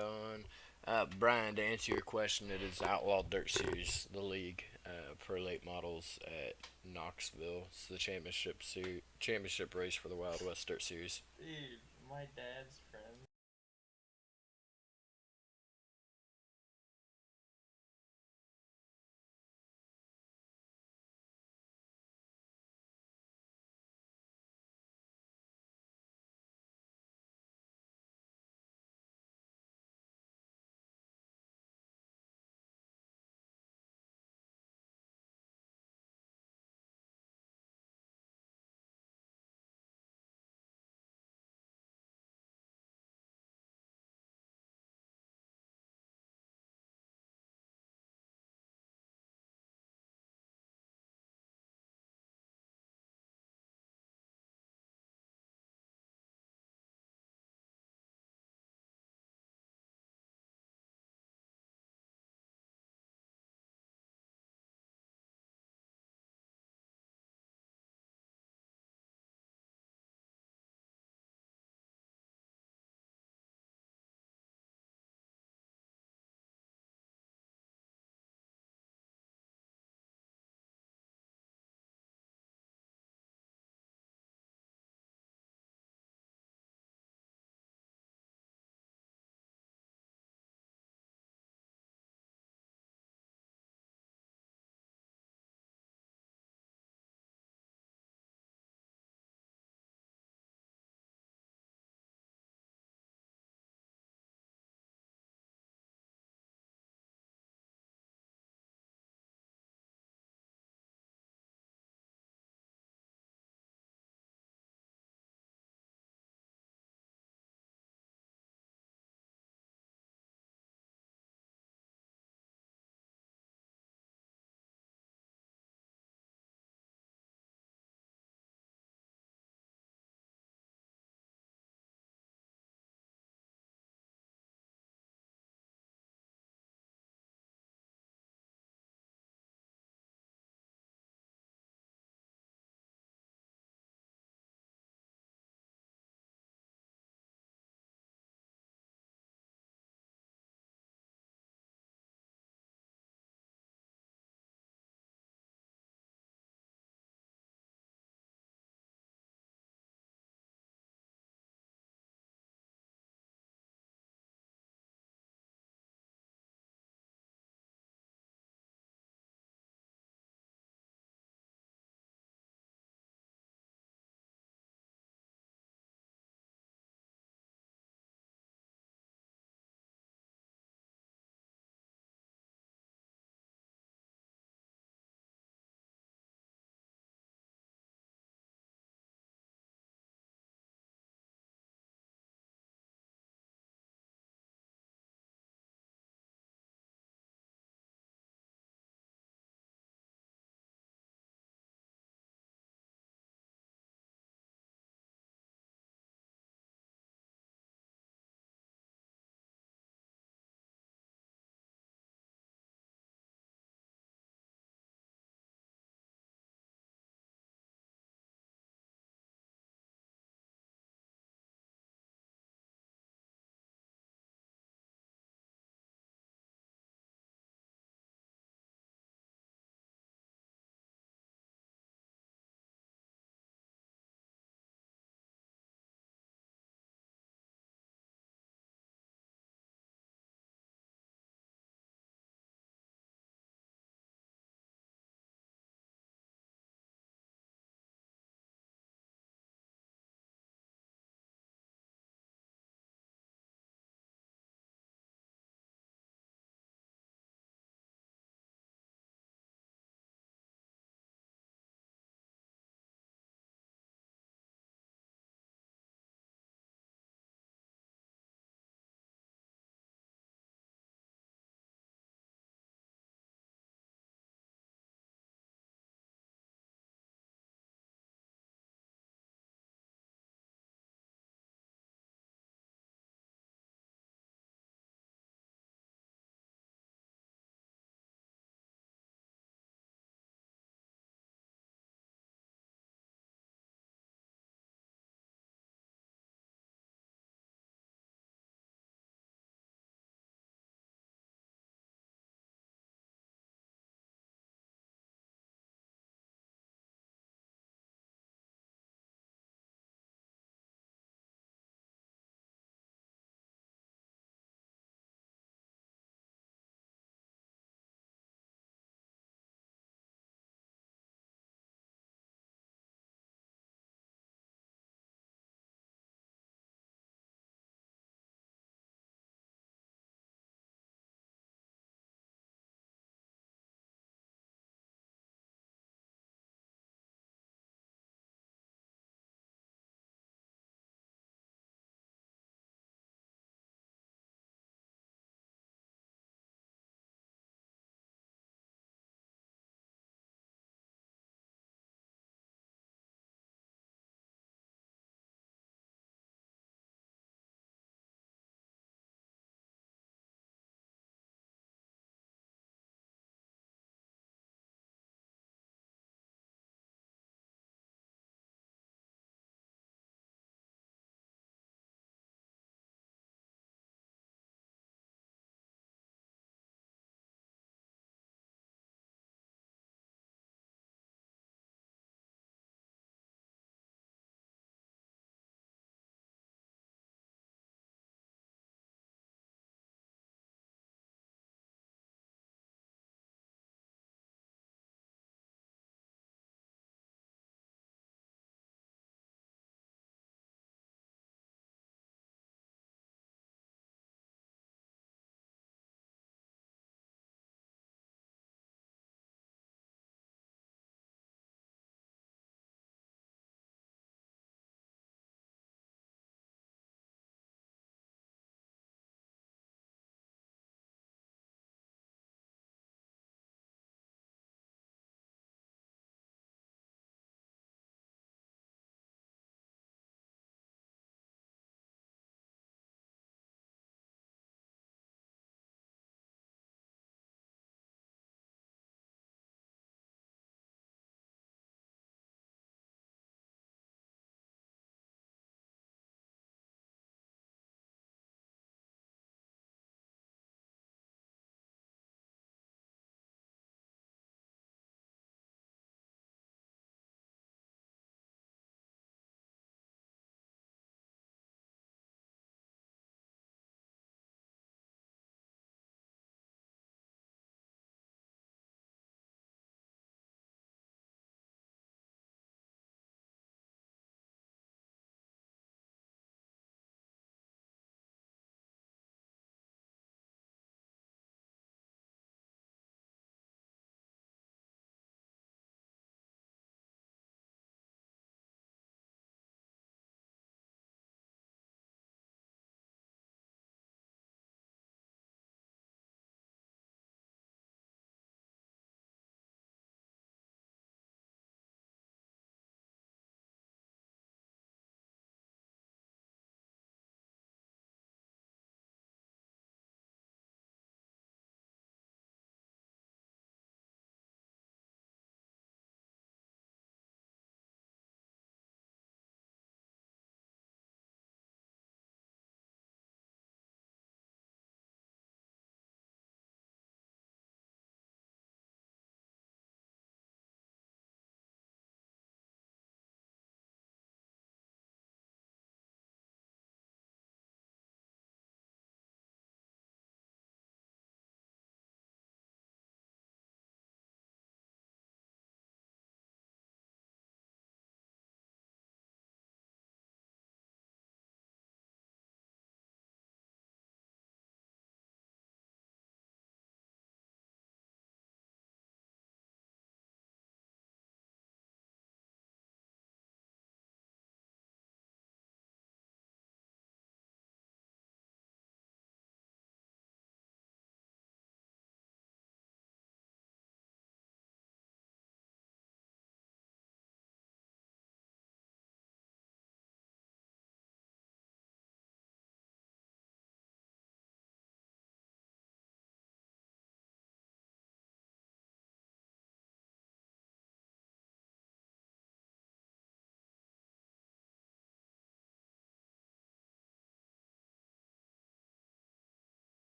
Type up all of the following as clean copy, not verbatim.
On Brian, to answer your question, it is Outlaw Dirt Series, the league for late models at Knoxville. It's the championship race for the Wild West Dirt Series. Dude, my dad's friend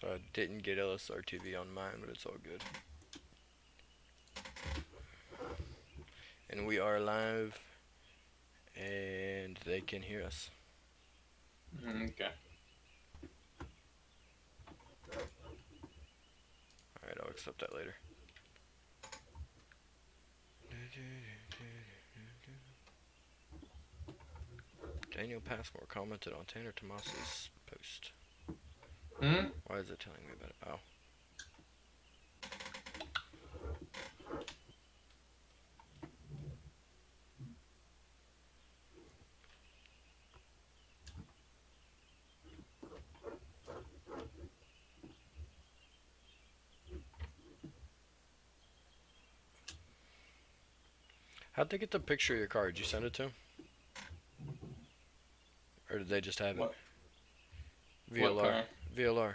So I didn't get LSR TV on mine, but it's all good. And we are live, and they can hear us. Okay. Alright, I'll accept that later. Daniel Passmore commented on Tanner Tomasi's post. Why is it telling me about it? Oh. How'd they get the picture of your car? Did you send it to them? Or did they just have What? it? VLR. What car? VLR.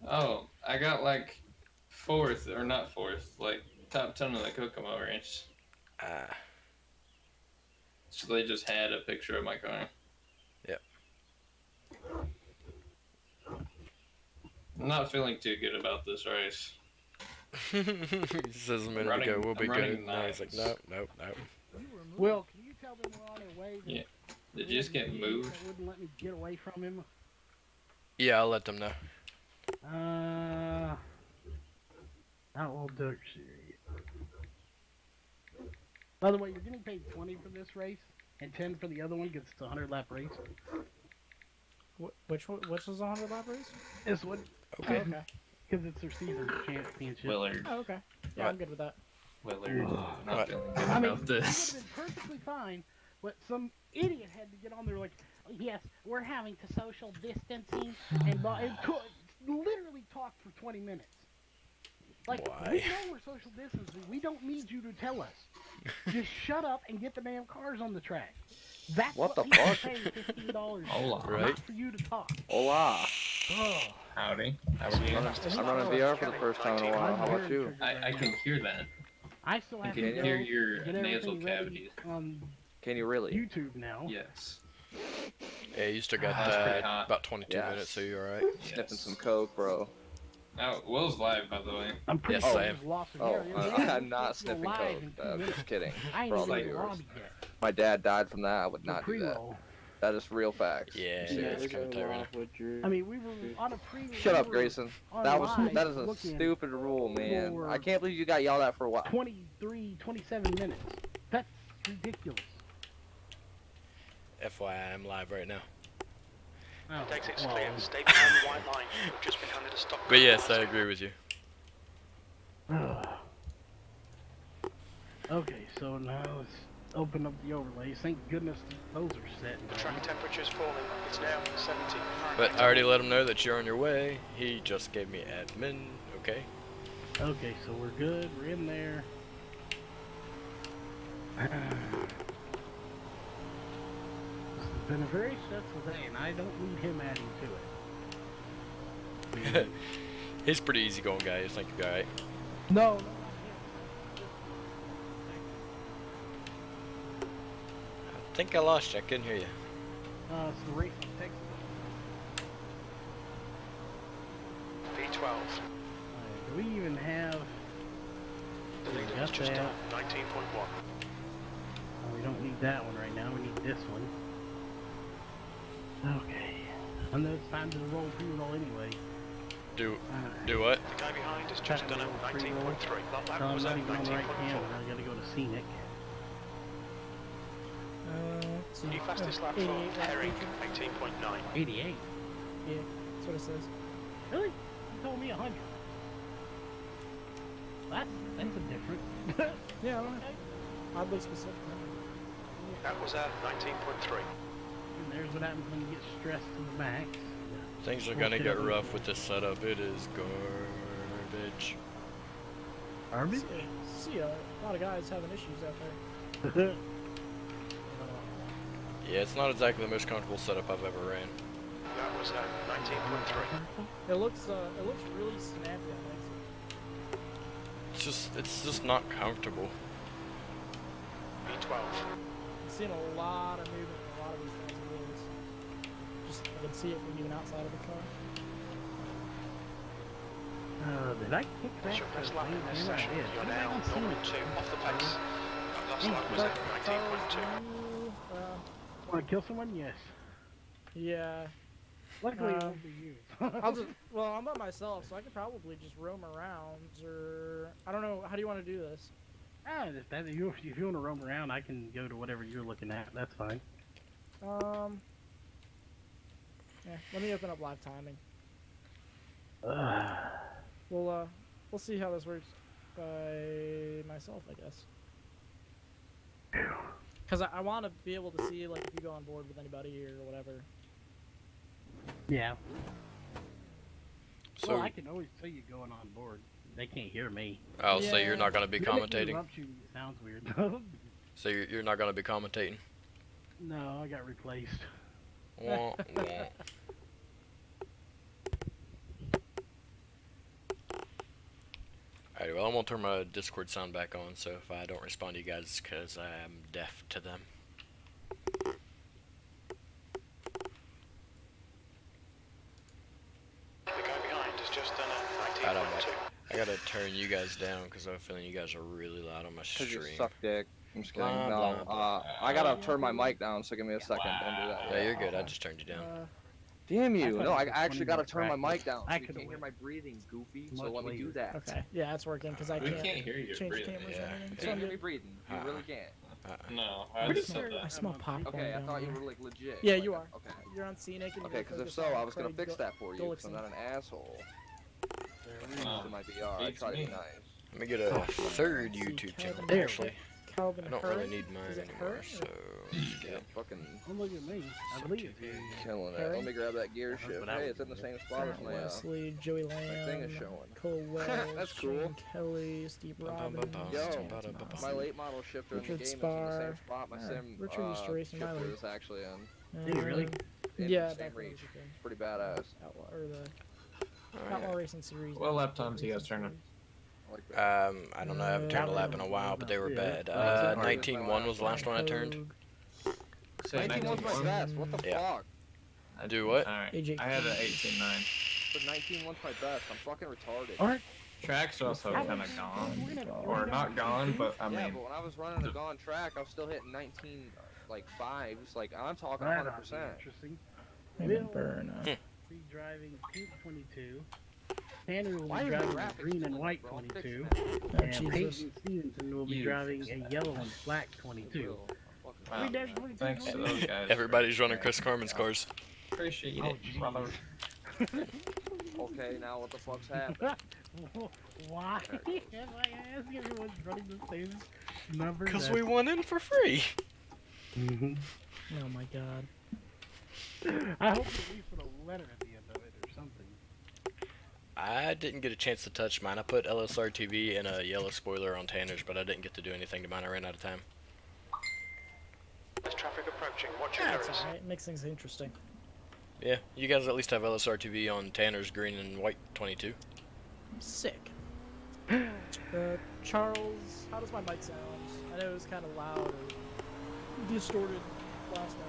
Oh, I got like fourth, or not fourth, like top 10 of the Kokomo race. Ah. So they just had a picture of my car. Yep. I'm not feeling too good about this race. He says a minute ago, we'll be good. Now he's like, nope, nope, nope. Will, can you tell them we're on our way? Yeah. Did you just get moved? That wouldn't let me get away from him. Yeah, I'll let them know. Outlaw Dirt Series. By the way, you're getting paid 20 for this race, and 10 for the other one, because it's a 100-lap race. Which was a 100-lap race? This one. Okay. Oh, okay. Because it's their season championship. Willard. Oh, okay. Yeah, Right. I'm good with that. Willard. Not Right. feeling good I mean, about it this. would have been perfectly fine, but some idiot had to get on there like, yes, we're having to social distancing, and literally talked for 20 minutes. Like, Why? we know we're social distancing. We don't need you to tell us. Just shut up and get the damn cars on the track. That's What the people are fuck? paying $15 Hola. for, Right. not for you to talk. Hola. Oh, Howdy. How are you? I'm running VR for the first time in a while. How about you? I can hear that. I still I have can to go hear your get nasal everything ready cavities. on Can you really? YouTube now. Yes. Yeah, you still got That's pretty hot. about 22 Yes. minutes, so you're alright. Sniffing some coke, bro. Oh, Will's live, by the way. I'm pretty Yes, sure I I am. just lost an Oh, area. I'm not Supposed to go sniffing live coke. in 2 I'm minutes. just kidding. I ain't For all even the in the viewers. lobby yet. My dad died from that. I would The not do that. pre-roll. That is real facts. Yeah, Serious. it's kind of tight right now. I mean, we were on a pre-roll. Shut up, Grayson. on That live is a looking stupid rule, man. for- I can't believe you got yelled at for what? 23, 27 minutes. That's ridiculous. FYI, I'm live right now. Oh, Exit's well, clear. Stay behind the white line. We've just been handed a stop. But yes, I agree with you. Okay, so now let's open up the overlays. Thank goodness those are set. The track temperature's falling. It's now 70. But I already let him know that you're on your way. He just gave me admin, okay? Okay, so we're good. We're in there. This has been a very stressful day, and I don't need him adding to it. He's a pretty easygoing guy. You think you're alright? No, not him. I think I lost you. I couldn't hear you. It's the race in Texas. V12. Do we even have? The leader got has just that. done 19.1. We don't need that one right now. We need this one. Okay. I know it's time to roll pre-roll anyway. Do what? The guy behind has just done a 19.3. That lap So I'm was not at even on the right 19.4. camera. I gotta go to scenic. Let's see. The fastest lap 88 from lap Herring, feature. 18.9. 88. Yeah, that's what it says. Really? You told me 100. That's a difference. Yeah, alright. Oddly specific. That was at 19.3. And there's what happens when you get stressed to the max. Things are gonna get rough with this setup. It is garbage. Garbage? See a lot of guys having issues out there. Yeah, it's not exactly the most comfortable setup I've ever ran. That was at 19.3. It looks really snappy on exit. It's just not comfortable. V12. I'm seeing a lot of movement in a lot of these kinds of wheels. Just I can see it from even outside of the car. Did I kick that? It's your best lap in this Yeah, I session. did. You're Did I now even see 0.2 it? off the pace. That last lap was Thank at Charles, 19.2. you, Want to kill someone? Yes. yeah. Luckily, it won't be you. I'll just, well, I'm by myself, so I could probably just roam around, or, I don't know, how do you want to do this? If you want to roam around, I can go to whatever you're looking at. That's fine. Yeah, let me open up live timing. Ugh. We'll see how this works by myself, I guess. Because I want to be able to see, like, if you go on board with anybody or whatever. Yeah. So, Well, I can always see you going on board. They can't hear me. oh, so you're Yeah. not gonna be Then if it commentating? interrupts you, it sounds weird. So you're not gonna be commentating? No, I got replaced. Wah, wah. Alright, well, I'm gonna turn my Discord sound back on, so if I don't respond to you guys, because I am deaf to them. The guy behind has just done a Alright, I'm 19.2. back. I gotta turn you guys down, because I have a feeling you guys are really loud on my Cause you stream. suck dick. I'm just kidding. Blah, No, blah, blah. I gotta turn my mic down, so give me a second. Don't do that. Yeah, you're good, I just turned you down. Damn I you! thought No, it I was actually 20 gotta minute turn my practice. mic down. So I you could've can't hear went my breathing, goofy. So much let me do later. that. Okay. Yeah, it's working because I We can't, can't hear you change breathing. cameras Yeah. or anything. You So can't I'm hear me good. breathing. You really can't. No, I Pretty just sure said I that. smell popcorn. Okay, I down thought you there. were like legit. Yeah, like, you are. Okay. You're on scenic and Okay, you're because if focused so, on I was gonna Craig fix that for you. Because I'm Gullickson. not an asshole. Oh, To my VR, I beats try to be me. nice. Let me get a third Let's see, YouTube channel, Calvin- actually. Calvin I don't Hurd? really need mine Is it anymore, Hurd so or- let's Yeah, get fucking Don't look at me. I believe it's you. killing it. Harry? Let me grab that gear That's shift. what I Hey, was it's in the doing. same spot as Grant my Wesley, Joey my Lamb, thing is showing. Cole Wells, That's cool. Shane Kelly, Steve Bum, bum, Robbins, bum, Yo, Chance bum, my Mossy. late model shifter in the Richard game is in the Spar. same spot my sim Richard used to race in my shifter league. is actually in. Did you really? In Yeah, the same back when it reach. was a thing. It's pretty badass. Outlaw, or the Alright. Outlaw Racing Series. What not lap Sport times you guys Racing turning? Series. I like that. I don't know, I haven't turned a lap in a while, but they were Yeah. bad. Alright, 19.1 was the last one I turned. Say 19 was my 19.1. best. What the Yeah. fuck? Do what? Alright, AJ. I had an 18.9. But 19 was my best. I'm fucking retarded. Alright. Track's also How kind was- of gone. we're gonna- Or not gone, but I Yeah, mean, but when I was running a gone track, I was still hitting 19 like fives. Like I'm talking That ought to be 100%. interesting. Raymond Will Burn. be driving pink 22. Tanner will Why be is the driving a graphics green and doing white that, bro? I'm 22. fixing that. Oh, And Jesus. Peyton Stevenson will be You driving fix a yellow and black 22. Will. I'm fucking wow, We definitely thanks to did. those guys. Everybody's running Chris Carmen's cars. Appreciate Oh, it, jeez. brother. Okay, now what the fuck's happening? Why am I asking everyone's running the same number? Because we went in for free. Oh my god. I hope at least put a letter at the end of it or something. I didn't get a chance to touch mine. I put LSR TV and a yellow spoiler on Tanner's, but I didn't get to do anything to mine. I ran out of time. There's traffic approaching. Watch your That's mirrors. alright. Makes things interesting. Yeah, you guys at least have LSR TV on Tanner's green and white 22. Sick. Charles, how does my mic sound? I know it was kind of loud or distorted last night.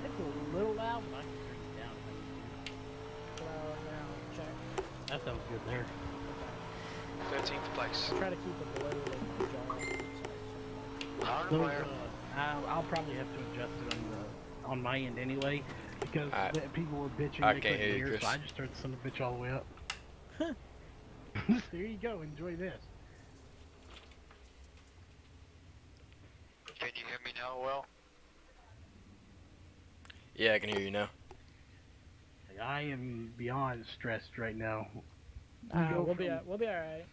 It's a little loud, but I can turn it down. Loud now. Check. That sounds good there. 13th place. Try to keep it below like my jaw. Those, I'll probably have to adjust it on my end anyway, because the people were bitching I they can't couldn't hear you, hear, Chris. so I just turned the son of a bitch all the way up. There you go, enjoy this. Can you hear me now, Will? Yeah, I can hear you now. I am beyond stressed right now. We'll be alright.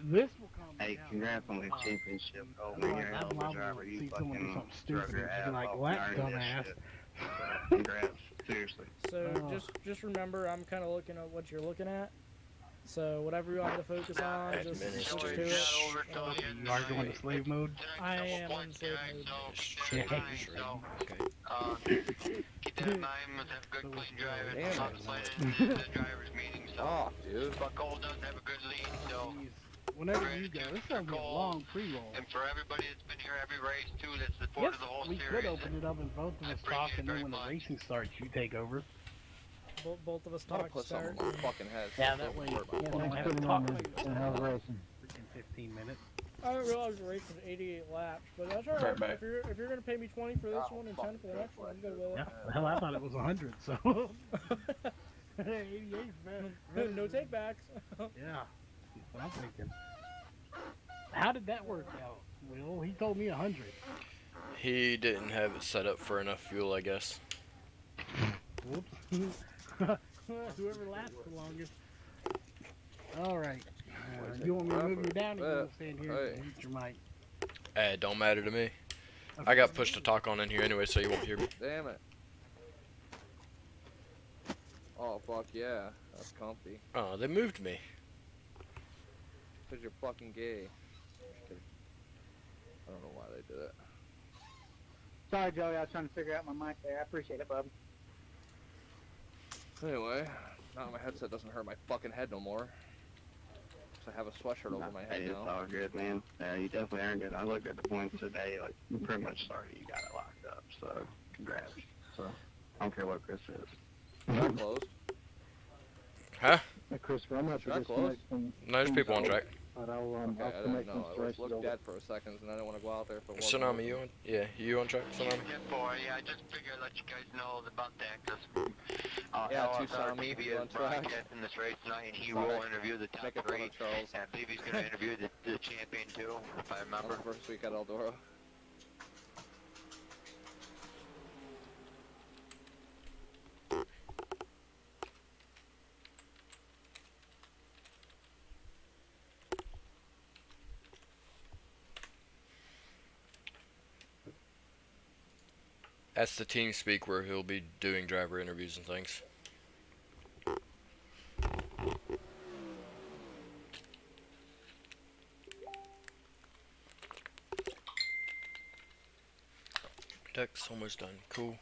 This will calm me Hey, down. congrats on the championship. Oh, Otherwise, man, you're a hell I'm of a liable driver. to You see someone do fucking something stupid drug your and ass be like, off "Well, that and earned this dumbass." shit. So, congrats. Seriously. So just remember, I'm kind of looking at what you're looking at. So whatever you want me to focus on, just switch to it. You are going to slave mode? I am in slave mode. Yeah. Okay. Keep that in mind. Must have good clean driving. Damn. Not playing in the drivers meeting. So, Oh, dude. but Cole does have a good lead. So, Jeez. Whenever you go, this sounds like a long pre-roll. and for everybody that's been here every race too, that's Yes, supported the whole we series. could open it up and both of us talk, and then when the racing starts, you take over. both of us I'm gonna talk to put something start. on my fucking head. So Yeah, it that doesn't way hurt my you fucking don't head. have to talk like iRacing. freaking 15 minutes. I didn't realize the race was 88 laps, but that's alright. Right back. If you're gonna pay me 20 for this one and 10 for the next one, I'm good with Yeah, it. hell, I thought it was 100, so. 88's better. No takebacks. Yeah, that's what I'm thinking. How did that work out, Will? He told me 100. He didn't have it set up for enough fuel, I guess. Whoops. Whoever lasts the longest. All right. You want me to move you down, or you want to stand here and mute your mic? It don't matter to me. I got push to talk on in here anyway, so you won't hear me. Damn it. Oh, fuck yeah. That's comfy. Oh, they moved me. Because you're fucking gay. Just kidding. I don't know why they did it. Sorry, Joey. I was trying to figure out my mic there. I appreciate it, bub. Anyway, now my headset doesn't hurt my fucking head no more. 'Cause I have a sweatshirt over my head It's now. all good, man. You definitely earned it. I looked at the points today. Like, you pretty much started. You got it locked up. So, congrats. So, I don't care what Chris says. Is that closed? Huh? Hey, Christopher, I'm not Should I close? No, there's people on track. But I'll, Okay, I'll I still didn't make some know. I choices looked over. dead for a second and I didn't want to go out there if it wasn't. Tsunami, you on? Yeah, you on track, Tsunami? Yeah, boy, yeah, I just figured I'd let you guys know about that, because Yeah, LSR Tsunami, TV you on is track? broadcasting this race tonight, and he Sorry. will interview the top Make it fun three. of Charles. And I believe he's going to interview the champion, too, if I On remember. the first week at Eldora. That's the team speak where he'll be doing driver interviews and things. Deck's almost done. Cool.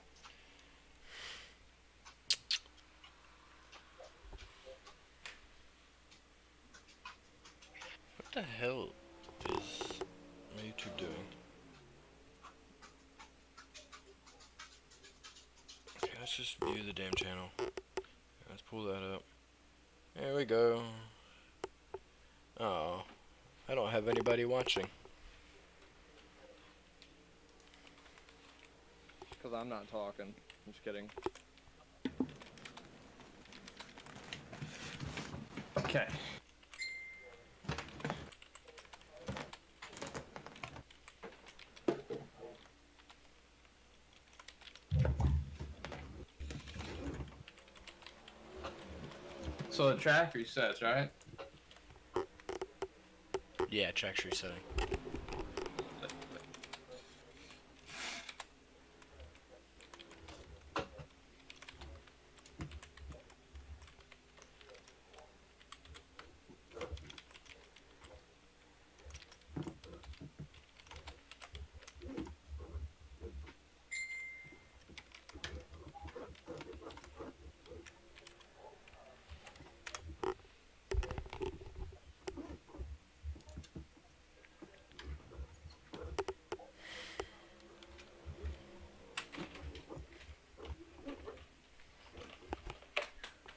What the hell is my YouTube doing? Okay, let's just view the damn channel. Let's pull that up. There we go. Oh, I don't have anybody watching. Because I'm not talking. I'm just kidding. Okay. So the track resets, right? Yeah, track's resetting.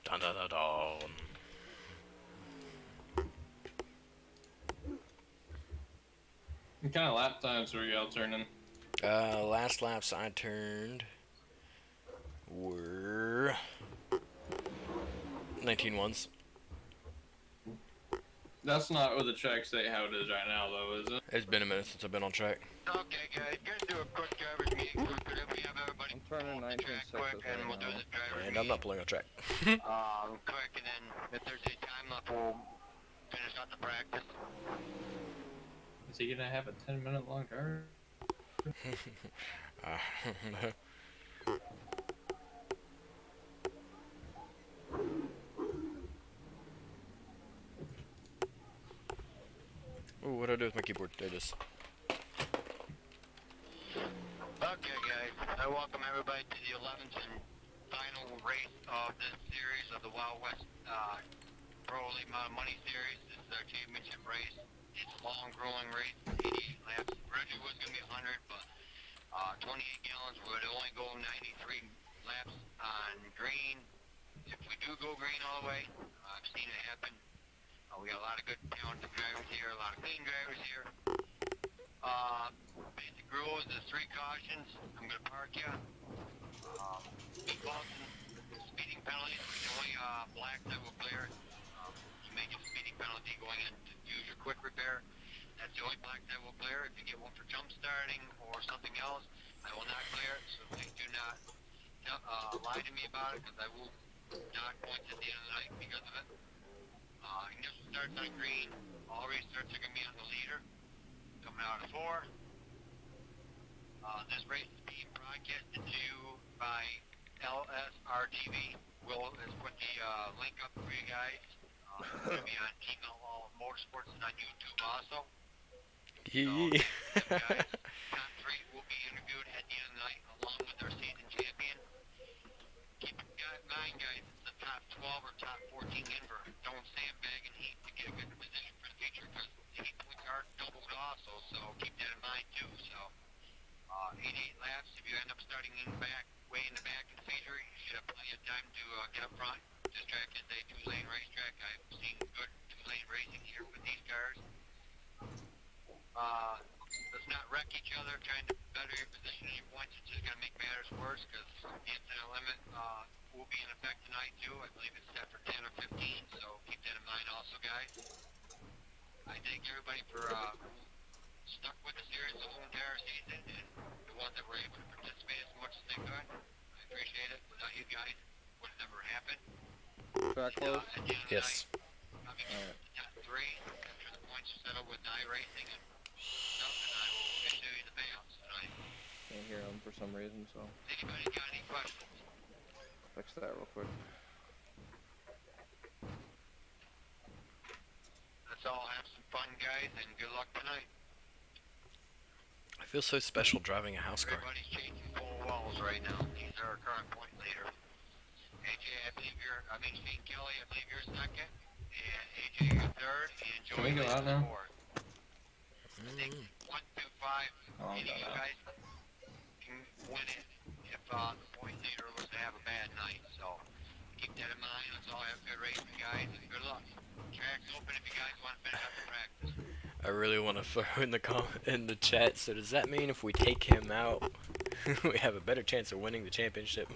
Dun dun dun dun. What kind of lap times were y'all turning? Last laps I turned were 19-1s. That's not what the track say how it is right now, though, is it? It's been a minute since I've been on track. Okay, guys, gonna do a quick driver's meeting. Could we have everybody I'm turning pull up the track 19.6 quick, and right we'll do now. the driver's And I'm not meeting pulling on track. quick, and then if there's any time left, we'll finish out the practice. Is he gonna have a 10-minute long drive? Ooh, what do I do with my keyboard? There it is. Okay, guys, I welcome everybody to the 11th and final race of this series of the Wild West Pro Elite Model Money Series. This is our championship race. It's a long, grueling race, 88 laps. Originally was going to be 100, but 28 gallons would only go 93 laps on green, if we do go green all the way, I've seen it happen. We got a lot of good talented drivers here, a lot of clean drivers here. Basic rules, there's 3 cautions. I'm going to park you. Speed bumps and speeding penalties, the only black that will clear. You may get a speeding penalty going in to use your quick repair. That's the only black that will clear. If you get one for jump starting or something else, I will not clear it. So please do not lie to me about it, because I will dock points at the end of the night because of it. Initial starts on green. All restarts are going to be on the leader. Coming out of 4. This race is being broadcasted to you by LSRTV. Will has put the link up for you guys. It's going to be on Team Outlaw Motorsports and on YouTube also. Yeah. So, guys, top 3 will be interviewed at the end of the night along with our season champion. Keep in mind, guys, it's the top 12 or top 14 invert. Don't sandbag and heat to get a good position for the future, because the heat points are doubled also, so keep that in mind too. So, 88 laps. If you end up starting in the back, way in the back in the feature, you should have plenty of time to get up front. This track is a 2-lane racetrack. I've seen good 2-lane racing here with these cars. Let's not wreck each other trying to better your position and your points. It's just going to make matters worse, because the incident limit will be in effect tonight too. I believe it's set for 10 or 15, so keep that in mind also, guys. I thank everybody for stuck with the series the whole entire season, and the ones that were able to participate as much as they could. I appreciate it. Without you guys, it would have never happened. Track close? At the end of the Yes. night, I'll be giving the top 3 after the points are settled with iRacing and stuff, and I will issue you the payouts tonight. Can't hear him for some reason, so Anybody got any questions? fix that real quick. Let's all have some fun, guys, and good luck tonight. I feel so special driving a house car. Everybody's chasing 4 walls right now. These are our current point leader. AJ, Shane Kelly, I believe you're second. And AJ, you're third. And Joey, Can we go out now? fourth. I think 1, 2, 5. Oh, I'm Any of done you now. guys can win it if the point leader was to have a bad night. So keep that in mind. Let's all have good racing, guys, and good luck. Track's open if you guys want to finish up the practice. I really want to throw in the chat. So does that mean if we take him out, we have a better chance of winning the championship?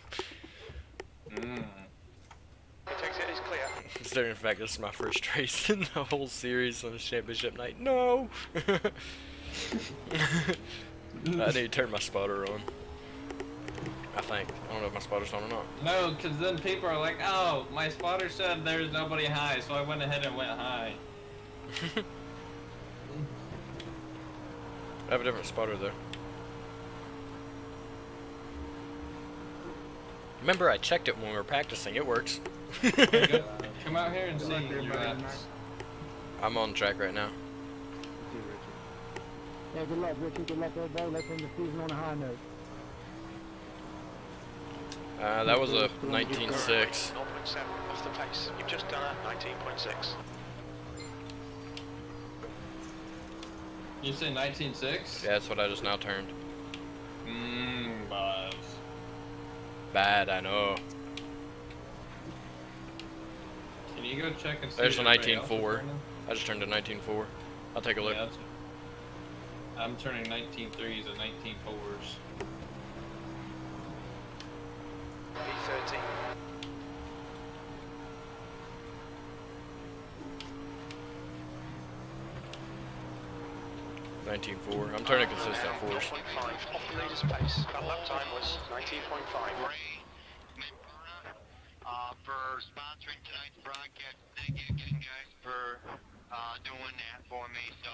Exit is clear. Considering the fact this is my first race in the whole series on the championship night. No. I need to turn my spotter on. I think. I don't know if my spotter's on or not. No, because then people are like, oh, my spotter said there's nobody high, so I went ahead and went high. I have a different spotter though. Remember, I checked it when we were practicing. It works. Come out here and see your laps. I'm on track right now. Yeah, good luck, Richard. Good luck, everybody. Let's end the season on a high note. That was a 19.6. 0.7 off the pace. You've just done a 19.6. You say 19.6? Yeah, that's what I just now turned. Buzz. Bad, I know. Can you go check and see? There's a if everybody else is 19.4. turning? I just turned a 19.4. I'll take a look. Yeah, I'm turning 19.3s and 19.4s. B13. 19.4. I'm turning consistent fours. 0.5 off the leader's pace. That lap time was 19.5. For sponsoring tonight's broadcast. Thank you again, guys, for doing that for me. So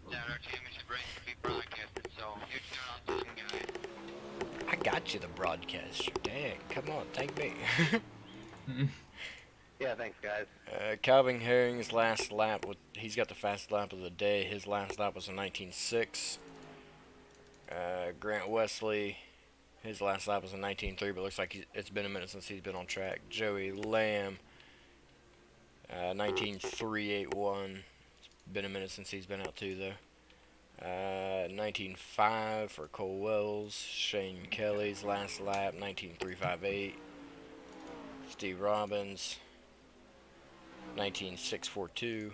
that our championship race can be broadcasted. So huge shout out to them guys. I got you the broadcaster. Dang, come on, thank me. Yeah, thanks, guys. Calvin Herring's last lap, he's got the fastest lap of the day. His last lap was a 19.6. Grant Wesley, his last lap was a 19.3, but looks like it's been a minute since he's been on track. Joey Lamb, 19.381. It's been a minute since he's been out too, though. 19.5 for Cole Wells. Shane Kelly's last lap, 19.358. Steve Robbins, 19642,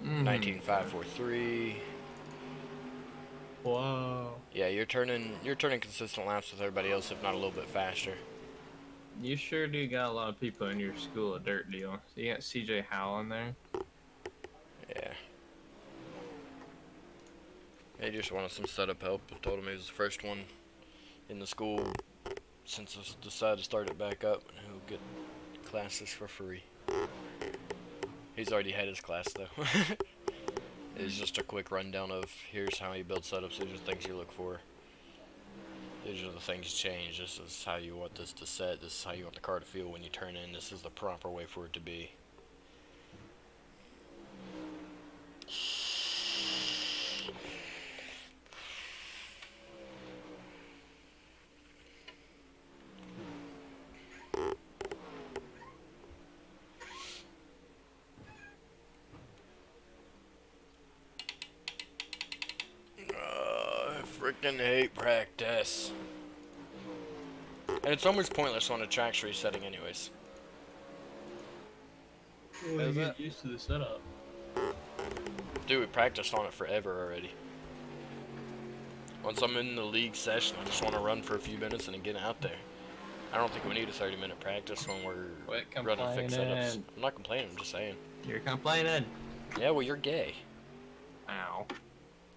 19543. Whoa. Yeah, you're turning consistent laps with everybody else, if not a little bit faster. You sure do got a lot of people in your school of dirt deal. So you got CJ Howell in there. Yeah. He just wanted some setup help. I told him he was the first one in the school since I decided to start it back up, and he'll get classes for free. He's already had his class though. It's just a quick rundown of here's how you build setups. These are the things you look for. These are the things you change. This is how you want this to set. This is how you want the car to feel when you turn in. This is the proper way for it to be. I freaking hate practice. And it's almost pointless on a track's resetting anyways. Well, you get used to the setup. Dude, we practiced on it forever already. Once I'm in the league session, I just want to run for a few minutes and then get out there. I don't think we need a 30-minute practice when we're running fixed setups. I'm not complaining, I'm just saying. You're complaining. Yeah, well, you're gay. Ow.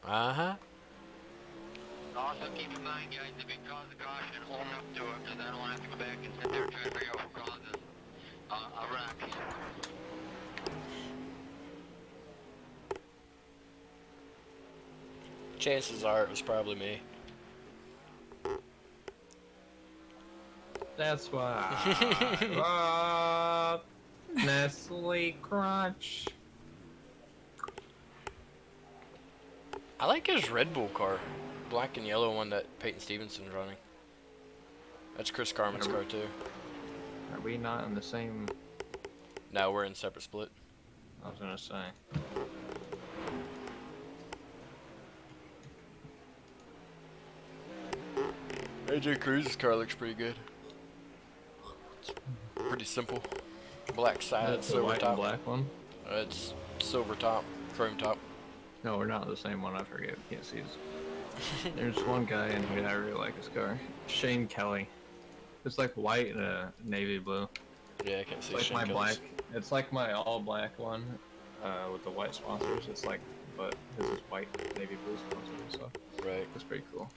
Uh-huh. Also, keep in mind, guys, if it causes a caution, own up to it, because I don't want to have to go back and sit there and try to figure out what causes a wreck. Chances are it was probably me. That's why I love Nestle Crunch. I like his Red Bull car. Black and yellow one that Peyton Stevenson's running. That's Chris Carmen's car too. Are we not in the same... No, we're in separate split. I was gonna say. AJ Cruz's car looks pretty good. It's pretty simple. Black side, That's the silver white top. and black one? It's silver top, chrome top. No, we're not the same one. I forget. Can't see his. There's one guy in here that I really like his car. Shane Kelly. It's like white and a navy blue. Yeah, I can't see It's like Shane my Kelly's. black. It's like my all black one, with the white sponsors. It's like, but his is white navy blue sponsors. So Right. it's pretty cool.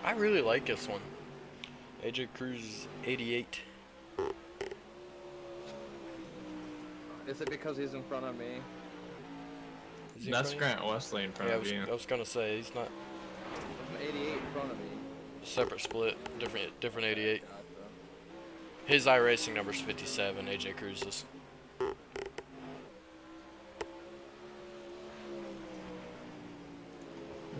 I really like this one. AJ Cruz 88. Is it because he's in front of me? Is he in That's front of you? Grant Wesley in front Yeah, of you. I was gonna say he's not There's an 88 in front of me. separate split, different 88. Gotcha. His iRacing number's 57. AJ Cruz's.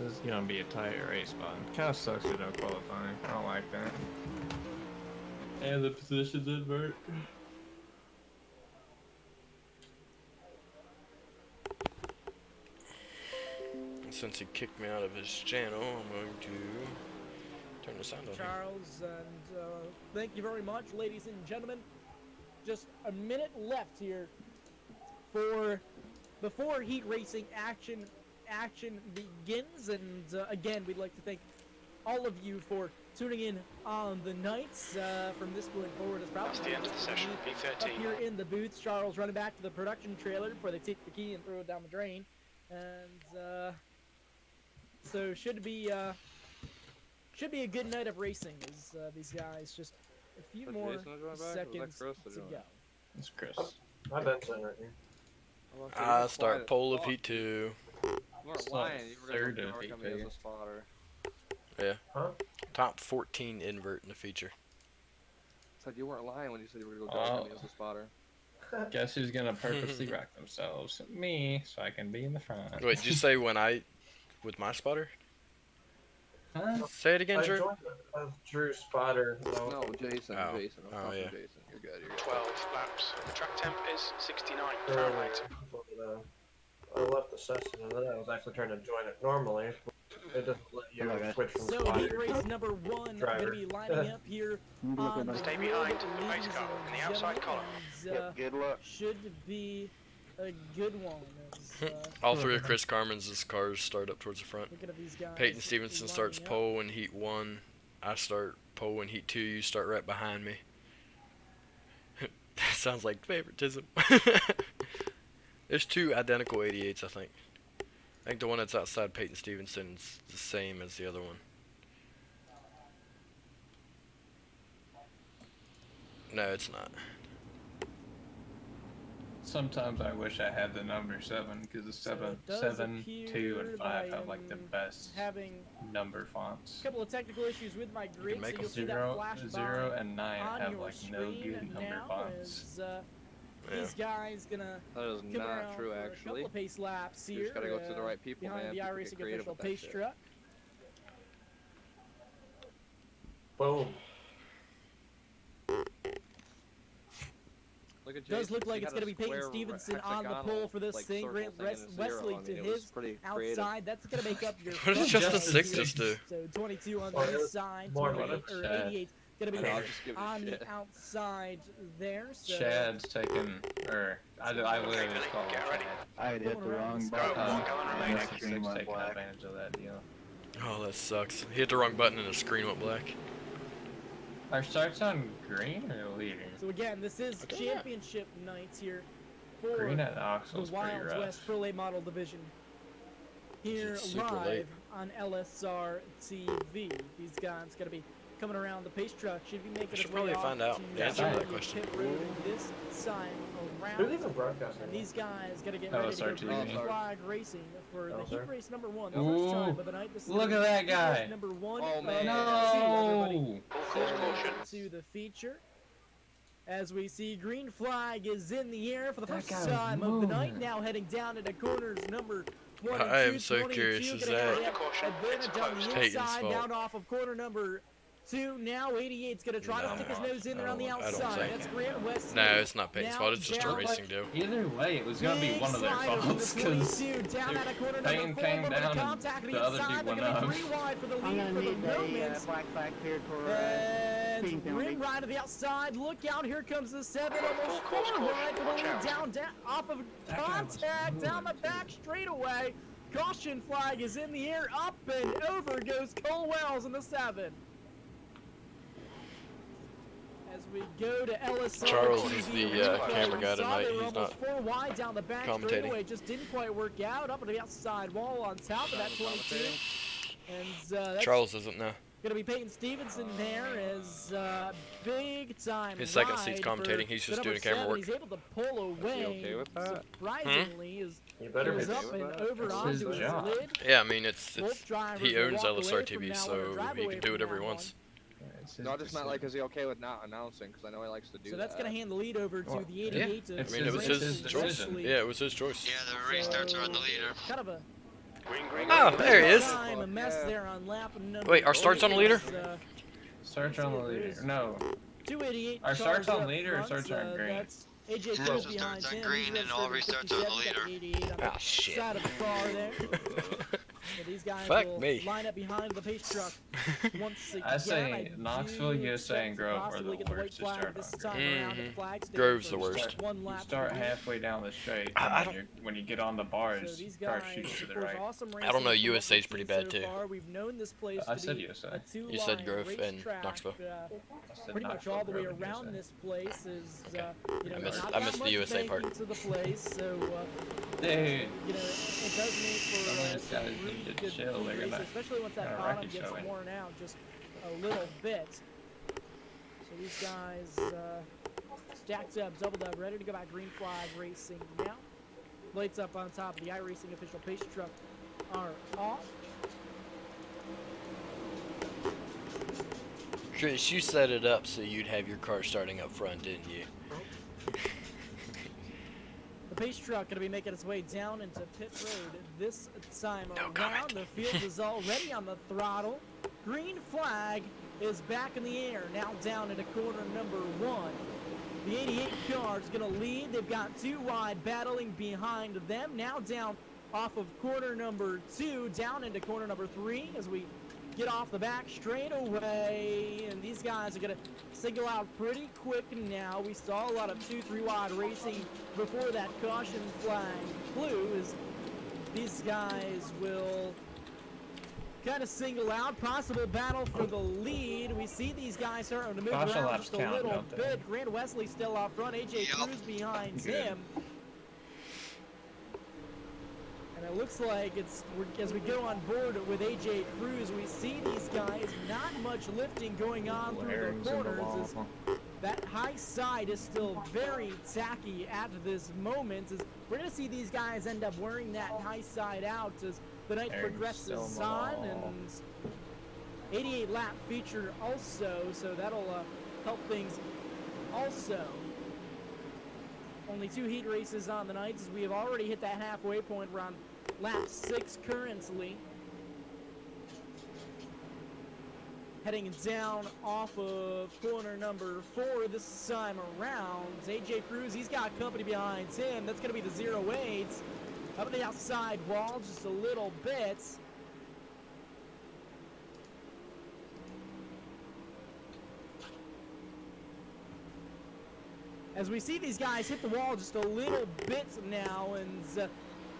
This is gonna be a tight race, but kind of sucks we don't qualify. I don't like that. And the positions invert. Since he kicked me out of his channel, I'm going to turn the sound on. Charles, and thank you very much, ladies and gentlemen. Just a minute left here before heat racing action begins, and again, we'd like to thank all of you for tuning in on the nights from this point forward. As probably That's the end of the session. up P13. here in the booth, Charles running back to the production trailer before they take the key and throw it down the drain, and so should be a good night of racing as these guys just a few Was more Jason joining back, or was that seconds Chris to joining? go. It's Chris. My Ben's in right here. I start pole of P2. You weren't It's lying. like You were third going of to come in as VP. a spotter. Yeah. Huh? Top 14 invert in the feature. Said you weren't lying when you said you were going to Oh. come in as a spotter. Guess who's gonna purposely wreck themselves? Me, so I can be in the front. Wait, did you say with my spotter? Huh? Say it again, I Drew. joined as Drew Spotter. No, Jason. Oh. Jason. I'm Oh, talking yeah. Jason. You're good. You're good. 12 laps. Track temp is 69 Fahrenheit. I left the session and then I was actually trying to join it normally. It doesn't let you switch from So squad heat to race number 1 driver. going to be lining up here on the Stay grid, behind the pace ladies car and in the outside gentlemen, column. and, Good luck. should be a good one. As, All three of Chris Carmen's cars start up towards the front. looking at these guys Peyton Stevenson starts lining up. pole in heat 1. I start pole in heat 2. You start right behind me. That sounds like favoritism. There's 2 identical 88s, I think. I think the one that's outside Peyton Stevenson's the same as the other one. No, it's not. Sometimes I wish I had the number 7 because the So 7, it does 7, appear 2, and that 5 I have like the am best having number fonts. a couple of technical issues with my grid, so make you'll see that 0, flash 0, by and 9 on have your like no screen good number now fonts. as these guys gonna That is come around not true, for a actually. couple of pace laps You here. just gotta go to the right people, behind man. the People get iRacing creative official with that pace shit. truck. Boom. Look at Does Jason, look like he it's had going to a be Peyton square Stevenson on the hexagonal, pole for this like, thing. circle Grant thing and a zero Wesley on to it. It was his pretty creative. outside. That's going to make up your What does front Justin line Six here. just do? So 22 on Oh, it the was side, more 28 of a or Chad. 88 going to be I'll just give a on shit. the outside there. So Chad's taken, or I literally Okay, just call him get ready. Chad. I had hit the wrong Go, button. 1 gallon and remaining. my screen went Taking black. advantage of that deal. Oh, that sucks. He hit the wrong button and the screen went black. Our starts on green or leader? So again, this is championship nights here for Green at the Knoxville's pretty Wild rough. West Pro Late Model Division. Here It's super live late. on LSR TV. These guys got to be coming around the pace truck. Should be making should its way probably off find out to the answer to the that question. pit road this time Who's around. even broadcasting? And these guys got to get Oh, ready to go SRTV. green flag racing for the Oh, heat sir. race number 1, the Ooh, first time of the night. This is look the at that heat race guy. Number 1 Oh, of man. everybody. No! Full course caution. To the feature. As we see green flag is in the air for the That first guy was time of the night. moving. Now heading down into corners number 22. I am so 22 curious, is gonna that get Caution, advantage it's on closed. the Peyton's inside, fault? down off of corner number 2. Now 88's gonna try to No, stick his nose in there on the I don't outside. think. That's Grant Wesley. No, it's not Peyton's Now fault. It's just a down, racing deal. Either way, it was gonna be Big one of their slider from faults the because 22 down out of corner Peyton number 4. came But down with and contact to the the other inside, dude they're went gonna up. be 3 wide for the I'm lead gonna for the need a moment. black flag here for And speeding penalty. rim right to the outside. Look out! Here comes the 7. Full Almost course 4 caution. wide for the Watch lead. out. Down off of That guy was contact down the moving, back too. straightaway. Caution flag is in the air. Up and over goes Cole Wells in the 7. As we go to LSR Charles is TV the replay, camera we guy saw tonight. they were He's almost not 4 wide down the back commentating. straightaway. Just didn't quite work out. Up to the outside wall on top of that 22. And that's Charles isn't now. gonna be Peyton Stevenson there as big time. His second seat's ride commentating, for he's the just number doing camera 7. work. He's able to pull away. okay with that? Surprisingly, is You better goes be. up and over That's onto his his job. lid. Yeah, I mean, it's Both drivers he will owns walk away LSR from TV, now on or so drive he away can do from whatever he now wants. It's his No, I just meant like, decision. is he okay with not announcing? Because I know he likes to do So that. that's gonna hand the lead over to Well, the 88. yeah, of it's I mean, it was It's his his choice. decision. Yeah, it was his choice. Yeah, the restarts are on the leader. Kind of a Green, green, Oh, green. there he is. time, a mess Yeah. there on lap number Wait, our starts on the leader? 8. Starts on the leader. No. 288. Our starts on up leader or front, starts on green? That's AJ Most Cruz of behind starts on him. green He's and all registered restarts are on the 57, leader. 88 on Ah, the shit. side of the car there. So these guys Fuck will me. line up behind the pace truck once again. I say Knoxville, do USA, and expect to Grove are possibly the get white worst to flag start this on time green. around at the Mhm. flag stand Grove's for the worst. one You lap start for the lead. halfway down the straight, I and then when you get on the So bars, these car guys, shoots to of the course, right. awesome I don't know, racing from what USA's we've pretty seen bad, so too. far. We've known this place I to said be USA. a two-line You said Grove and racetrack, Knoxville. I said pretty much Knoxville, all the way Grove, and around USA. this place is, you know, I missed- not I that missed the much USA part. banking to the place, so, Dude, you know, it does make Some of for these some guys really need to good chill. They're racing, gonna- especially once that gonna bottom wreck each gets other. worn out just a little bit. So these guys stacked up, doubled up, ready to go back green flag racing now. Lights up on top of the iRacing official pace truck are off. Chris, you set it up so you'd have your car starting up front, didn't you? The pace truck going to be making its way down into pit road this time No around. comment. The field is already on the throttle. Green flag is back in the air, now down into corner number 1. The 88 car is going to lead. They've got 2 wide battling behind them. Now down off of corner number 2, down into corner number 3 as we get off the back straight away. And these guys are going to single out pretty quick now. We saw a lot of 2-3 wide racing before that caution flag flew, as these guys will kind of single out. Possible battle for the lead. We see these guys starting to move Caution around laps just a count, little don't they? bit. Grant Wesley still out front. AJ Cruz behind Good. him. And it looks like as we go on board with AJ Cruz, we see these guys not much lifting going on through Herring's the in the corners. wall. That high side is still very tacky at this moment. As we're going to see these guys end up wearing that high side out as the night Herring's progresses still in the on. wall. And 88 lap feature also, so that'll help things also. Only 2 heat races on the night, as we have already hit that halfway point. We're on lap 6 currently. Heading down off of corner number 4 this time around. AJ Cruz, he's got company behind him. That's going to be the 08s. Up on the outside wall just a little bit. As we see these guys hit the wall just a little bit now, and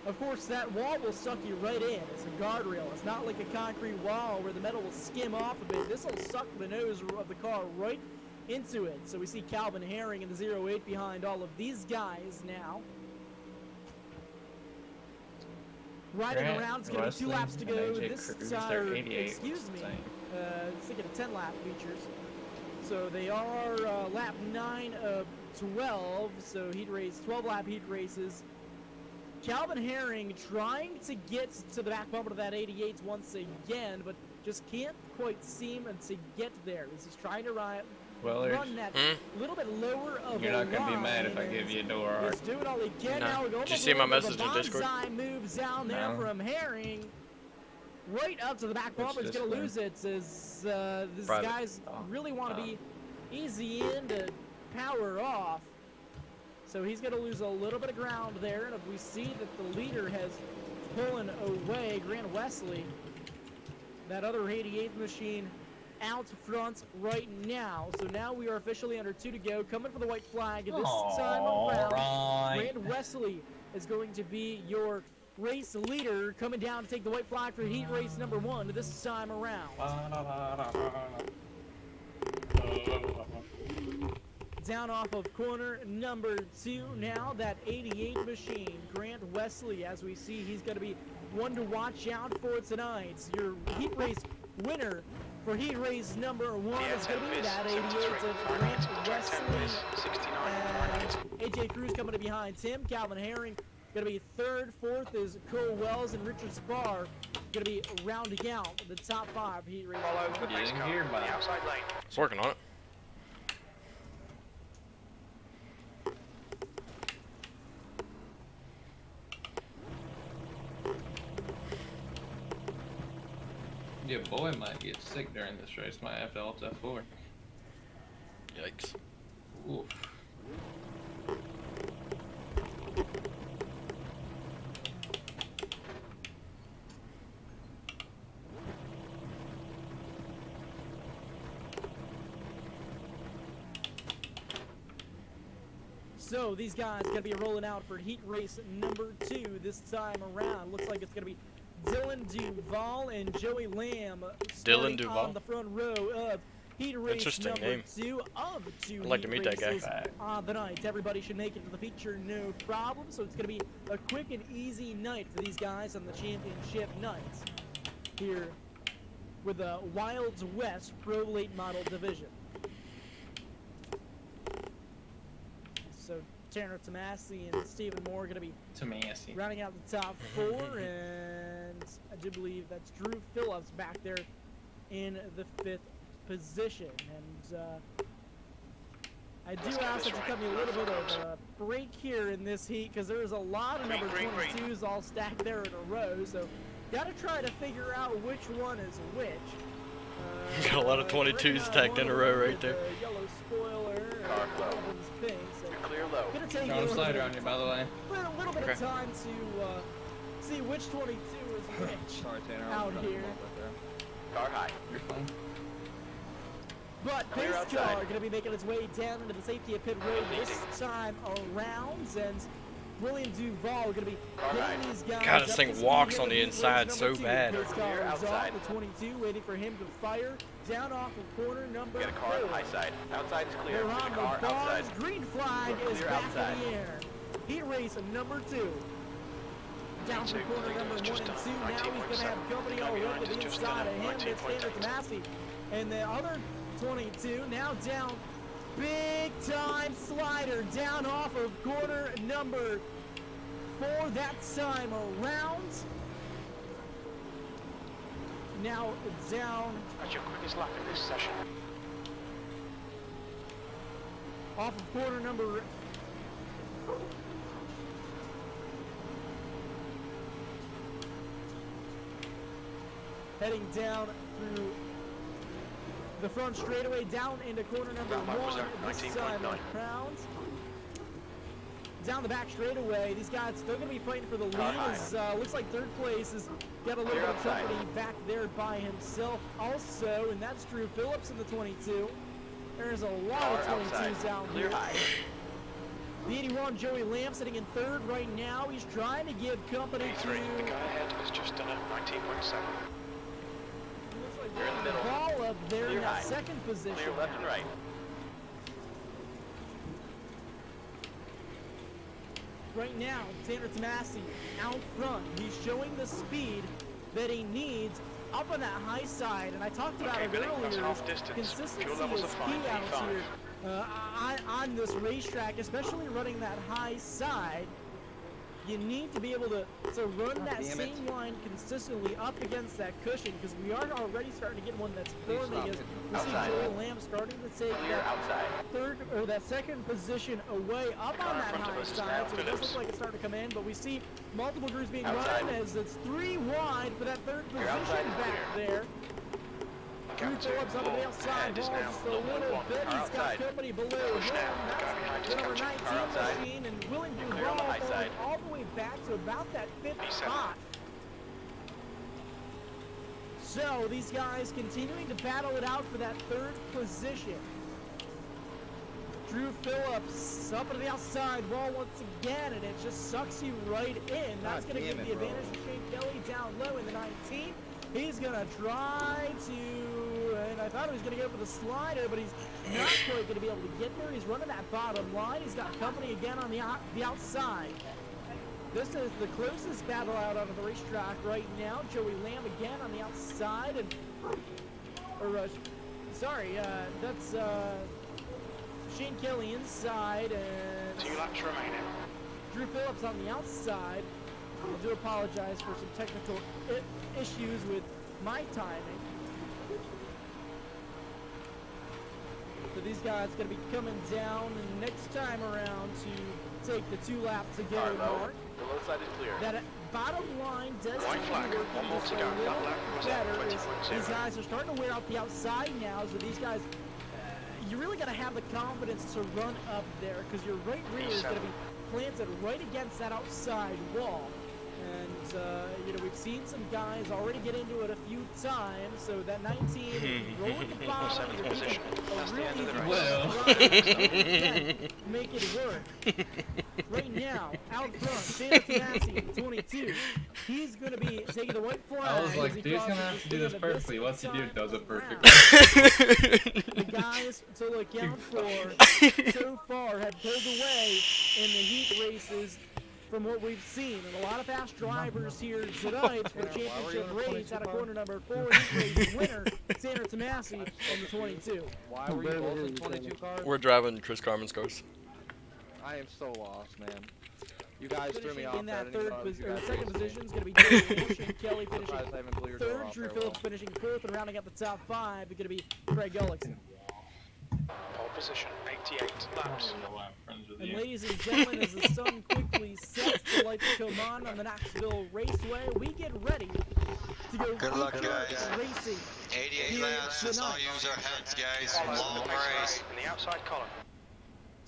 of course that wall will suck you right in. It's a guardrail. It's not like a concrete wall where the metal will skim off a bit. This will suck the nose of the car right into it. So we see Calvin Herring in the 08 behind all of these guys now. Riding Grant around, it's going to be 2 Wesley laps to and go. AJ This Cruz, time, they're 88, excuse me, same. thinking of 10 lap features. So they are lap 9 of 12, so heat race, 12 lap heat races. Calvin Herring trying to get to the back bumper of that 88 once again, but just can't quite seem to get there. He's trying to run that little bit lower of You're a not going to be mad if I line, give you a and door art. he's doing all he can. No. Now we're going Did you see my for the message in Discord? bonsai moves down there No. from Herring. Right up to the back bumper. He's going to lose it as these Private. guys really want to be easy in to power off. So he's going to lose a little bit of ground there. And if we see that the leader has pullen away, Grant Wesley, that other 88th machine, out front right now. So now we are officially under 2 to go. Coming for the white flag this time around. Grant Wesley is going to be your race leader, coming down to take the white flag for heat race number 1 this time around. Down off of corner number 2 now, that 88 machine, Grant Wesley, as we see, he's going to be one to watch out for tonight. Your heat race winner for heat race number 1 is going to be that 88 of Grant Wesley. And AJ Cruz coming behind him. Calvin Herring going to be 3rd. 4th is Cole Wells, and Richard Spar going to be rounding out the top 5 heat race. All over the pace car on the outside lane. It's working on it. Your boy might get sick during this race. Might have to alt F4. Yikes. Oof. So these guys going to be rolling out for heat race number 2 this time around. Looks like it's going to be Dylan Duval and Joey Lamb Dylan Duval? on the front row of heat race Interesting number name. 2 of 2 I'd like to meet that guy. races on the night. Everybody should make it to the feature, no problem. So it's going to be a quick and easy night for these guys on the championship night here with the Wilds West Pro Late Model Division. So Tanner Tomasi and Stephen Moore are going to be Tomasi. rounding out the top 4, and I do believe that's Drew Phillips back there in the 5th position. And I do ask that you cut me a little bit of a break here in this heat, because there's a lot of number 22s all stacked there in a row, so got to try to figure out which one is which. Got a lot of 22s stacked in a row right there. Yellow spoiler. car low. His thing, so You're clear low. gonna take Got a a little slider bit, on you, by the way. a little bit Okay. of time to see which 22 is which Sorry, Tanner. I out was trying to here. come up right there. Car high. You're fine. But Clear this outside. car going to be making its way down into the safety of pit road this time around, and William Duval going to be hitting these guys. God, this up thing to speed walks here on with the pit inside road so number 2. bad. His car Clear is outside. off, the 22 waiting for him to fire down off of corner number Get a car 4. high side. Outside's clear. We're Get on a the car outside. bars. Green flag We're is clear back outside. in the air. Heat race number 2. Down from corner number 1 and 2. Now he's going to have company already to the inside of him. It's Tanner Tomasi. And the other 22 now down. Big time slider down off of corner number 4 that time around. Now down That's your quickest lap in this session. off of corner number heading down through the front straightaway down into corner number That lap was 1 at this time 19.9. around. Down the back straightaway, these guys still going to be fighting for the lead. As, looks like third place has got a little bit of company back there by himself also, and that's Drew Phillips in the 22. There's a lot of 22s out Clear here. high. The 81 Joey Lamb sitting in third right now. He's trying to give company to P3, the guy ahead has just done a 19.7. You're in the middle. Ball up there Clear in that high. second position. Clear left and right. Right now, Tanner Tomasi out front. He's showing the speed that he needs up on that high side. And I talked about Okay, it Billy, that's earlier. half distance. Consistency Fuel levels is are fine. key out P5. here on this racetrack, especially running that high side. You need to be able to run that damn it. same line consistently up against that cushion, because we are already starting to get one that's forming. As we see Outside. Joey Lamb starting to take Clear that outside. third or that second position away up car on in that front of high us is side, now so it does Phillips. look like it's starting to come in, but we see multiple groups being Outside. run as it's 3 wide for that third Clear position outside is back clear. there. Drew Captain, Phillips up on the low. outside Ahead is wall now just a low little 1. bit. Car He's got outside. company below Push him. now. The guy behind That's is the number catching. 19 Car outside. machine, and William Clear on the Duval high falling side. all the way back to about that 5th P7. spot. So these guys continuing to battle it out for that third position. Drew Phillips up on the outside wall once again, and it just sucks you right in. That's going to give the advantage to Shane Kelly down low in the 19. He's going to try to, and I thought he was going to go for the slider, but he's not quite going to be able to get there. He's running that bottom line. He's got company again on the outside. This is the closest battle out onto the racetrack right now. Joey Lamb again on the outside, and that's Shane Kelly inside, and 2 laps remaining. Drew Phillips on the outside. I do apologize for some technical issues with my timing. So these guys going to be coming down next time around to take the 2 lap to go Car low. mark. The low side is clear. That bottom line does White seem flag. to be working One more just to a go. little That lap was at better. 20.0. These guys are starting to wear out the outside now, so these guys, you really got to have the confidence to run up there, because your right rear is going to be planted right against that outside wall. And, we've seen some guys already get into it a few times, so that 19 rolling the bottom, you're position. That's a the real end of the easy race. run. Make it work. Right now, out front, Tanner Tomasi, 22. He's going to be taking the white flag. I was as like, he dude's gonna crosses have to the do this stand of perfectly. Once you do, time does it around. perfectly. The guys to look out for so far have pulled away in the heat races from what we've seen. And a lot of fast drivers here tonight for the championship race out of corner number 4 heat race winner, Tanner Tomasi on the 22. Why were you both in 22 cars? We're driving Chris Carmen's cars. I am so lost, man. You guys threw me Finishing off. in that there. I didn't third know you guys second raced. position is going to be Joey Lamb, Shane Kelly finishing Surprised I haven't blew your door third, off Drew there, Phillips Will. finishing fourth, and rounding out the top 5 is going to be Craig Gullickson. Pole position, 88 laps. And ladies and gentlemen, as the sun quickly sets, the lights come on the Knoxville Raceway, we get ready to go Good luck, feature guys. racing 88 here laps, let's all tonight. use our heads, guys. Follow Long the race race. in the outside column.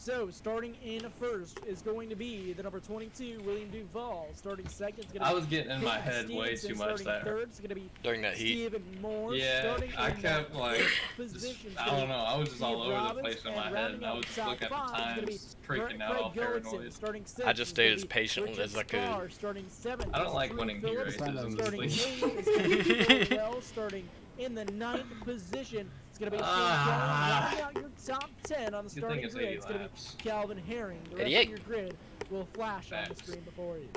So, starting in first is going to be the number 22, William Duvall. Starting second is going to be I was getting in my Peyton head way Stevenson. too much Starting there. third is going to be During that heat. Stephen Moore. Yeah, Starting I in kept that like, fifth just, position is I gonna don't be know, I was just all Steve over the Robbins, place in my and head, rounding and I out was the just top looking at the five is gonna be times, freaking out, Craig all Gullickson. paranoid. Starting I sixth just is stayed gonna as be patient Richard as I could. Starr. Starting seventh I don't is like Drew winning heat Phillips. races in this Starting league. eighth is gonna be Joel Wells. Starting in the ninth position, it's gonna be Shane Kelly. Rounding out your top 10 on the Good thing starting it's grid, 80 it's gonna be laps. Calvin Herring. The rest 88. of your grid will flash on the Facts. screen before you.